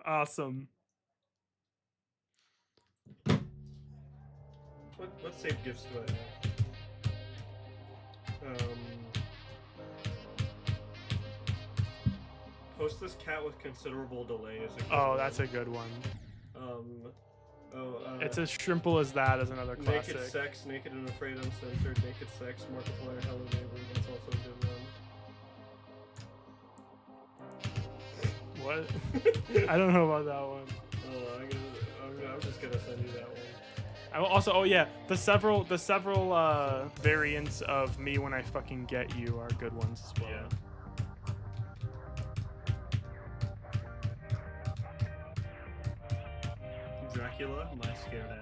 Awesome. What saved gifts do I have? Post this cat with considerable delay is a good Oh, one. that's a good one. It's It's as shrimple as that is another classic. Naked Sex, Naked and Afraid Uncensored, Naked Sex, Markiplier, Hello Neighbor, that's also a good one. What? I don't know about that one. Oh, I'm just gonna send you that one. I will also, oh yeah, the several variants of Me When I Fucking Get You are good ones as well. Yeah. Dracula, my scared ass.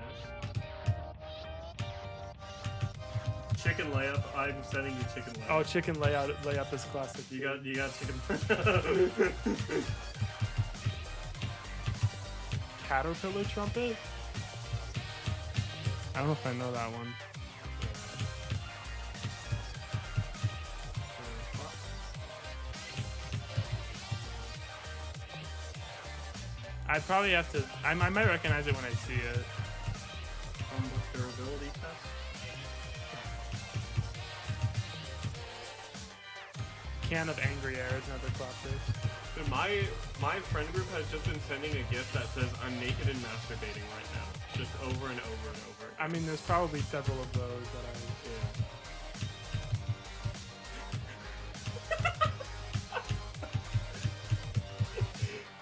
Chicken layup, I'm sending you chicken layup. Oh, chicken layup is classic. You got chicken. Caterpillar trumpet? I don't know if I know that one. I probably have to. I might recognize it when I see it. Chromebook durability test. Can of Angry Air is another classic. Dude, my friend group has just been sending a gift that says I'm naked and masturbating right now, just over and over and over. I mean, there's probably several of those that I.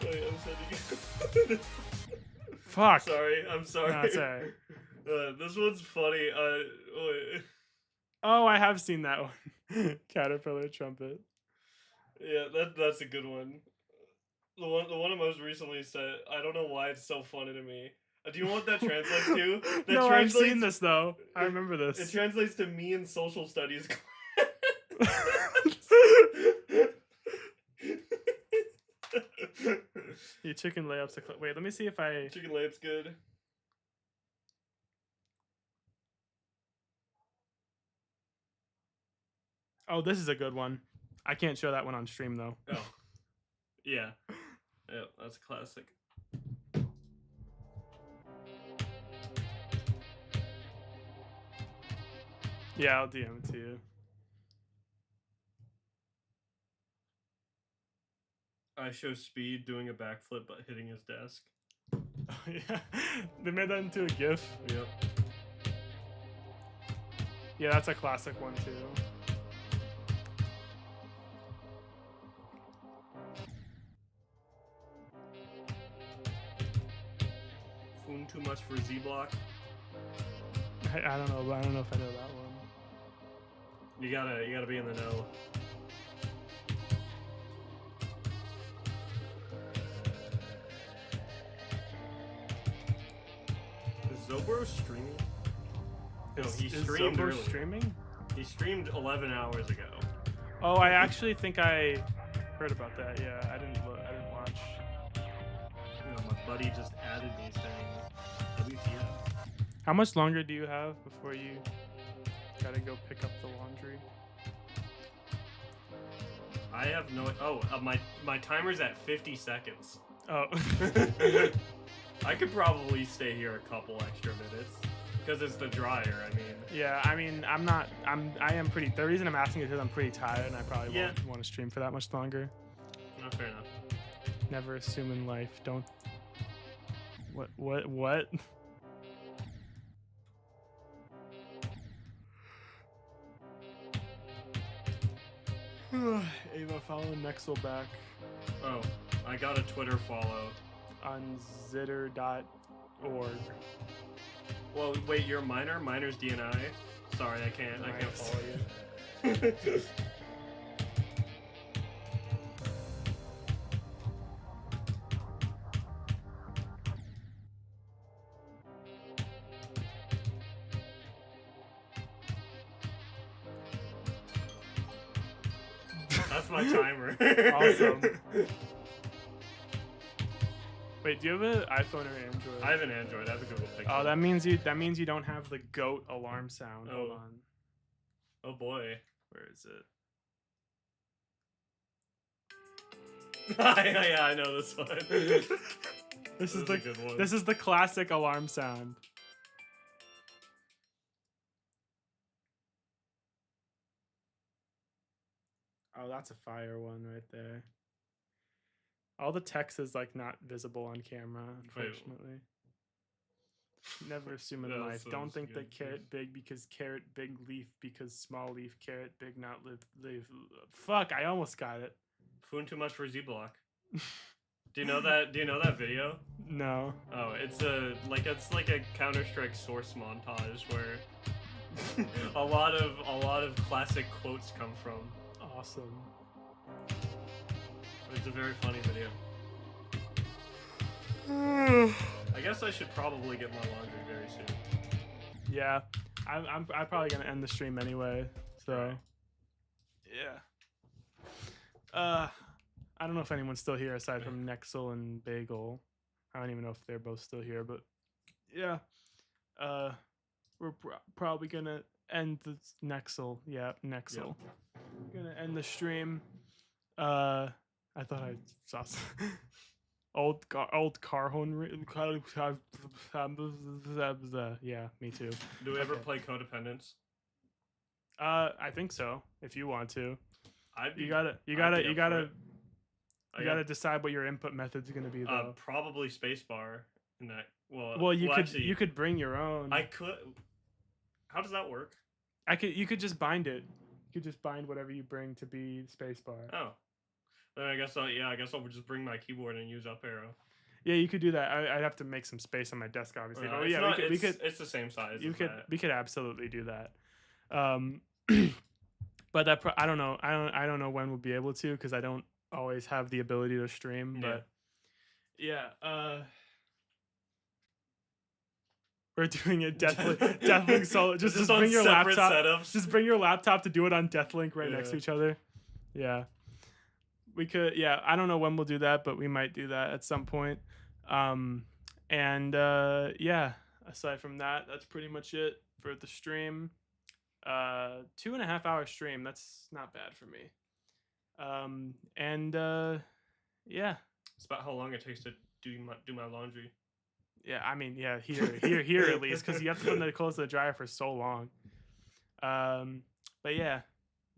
Wait, I'm sending it. Fuck. Sorry, I'm sorry. No, it's alright. This one's funny. Wait. Oh, I have seen that one. Caterpillar trumpet. Yeah, that's a good one. The one I most recently said. I don't know why it's so funny to me. Do you know what that translates to? That No, I've translates, seen this though. I remember It this. translates to me in social studies. Your chicken layups. Wait, let me see if I. Chicken layup's good. Oh, this is a good one. I can't show that one on stream though. Oh, yeah, yeah, that's a classic. Yeah, I'll DM it to you. I show Speed doing a backflip but hitting his desk. Oh, yeah, they made that into a GIF. Yep. Yeah, that's a classic one too. Foon too much for Z Block. I don't know, but I don't know if I know that one. You gotta be in the know. Is Zobro streaming? No, he Is streamed Zobo earlier. streaming? He streamed 11 hours ago. Oh, I actually think I heard about that. Yeah, I didn't look. I didn't watch. You know, my buddy just added me saying WTF. How much longer do you have before you gotta go pick up the laundry? I have no. Oh, my timer's at 50 seconds. Oh. I could probably stay here a couple extra minutes because it's the dryer. I mean. Yeah, I mean, I am pretty. The reason I'm asking is because I'm pretty tired and I probably won't want to stream for that much longer. No, fair enough. Never assume in life. Don't. What? Ava, follow Nexel back Oh, I got a Twitter follow. on zitter.org. Well, wait, you're a minor? Minor's DNI? Sorry, I can't Nice. follow you. That's my timer. Awesome. Wait, do you have an iPhone or Android? I have an Android. I have a Google Pixel. Oh, that means you don't have the goat alarm sound. Hold Oh. on. Oh boy. Where is it? Yeah, I know this one. This is a good one. This is the classic alarm sound. Oh, that's a fire one right there. All the text is like not visible on camera, unfortunately. Never assume in That life. Don't sounds think that good, carrot big because carrot big leaf because small leaf carrot big not live. Fuck! I almost got it. Foon too much for Z Block. Do you know that? Do you know that video? No. Oh, it's like a Counter-Strike source montage where a lot of classic quotes come from. Awesome. It's a very funny video. I guess I should probably get my laundry very soon. Yeah, I'm probably gonna end the stream anyway. So, yeah. I don't know if anyone's still here aside from Nexel and Bagel. I don't even know if they're both still here, but yeah. We're probably gonna end the Nexel. Yeah, Nexel. Gonna end the stream. I thought I saw. old car horn. Yeah, me too. Do we ever Okay. play Codependence? I think so. If you want to, I'd be. you gotta I'd be up for it. I you gotta decide what your input method's gonna be though. probably spacebar in that. Well, you could actually, you could bring your own. I could. How does that work? You could just bind it. You could just bind whatever you bring to be spacebar. Oh, then I guess I'll just bring my keyboard and use up arrow. Yeah, you could do that. I'd have to make some space on my desk, obviously. But It's yeah, not, we could. It's the same size. We could absolutely do that. But I don't know. I don't know when we'll be able to because I don't always have the ability to stream. But yeah, we're doing it Deathlink solo. Just on bring your separate laptop. setups. Just bring your laptop to do it on Deathlink right next to Yeah. each other. Yeah, we could. Yeah, I don't know when we'll do that, but we might do that at some point. Yeah. Aside from that, that's pretty much it for the stream. 2.5 hour stream. That's not bad for me. Yeah. It's about how long it takes to do my laundry. Yeah, I mean, yeah, here at least, because you have to put the clothes to the dryer for so long. But yeah,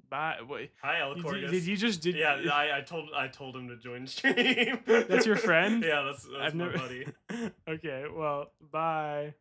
bye. Wait, Hi, Alcorgus. did you just did? Yeah, I told him to join stream. That's your friend? Yeah, that's I've my never- buddy. Okay, well, bye.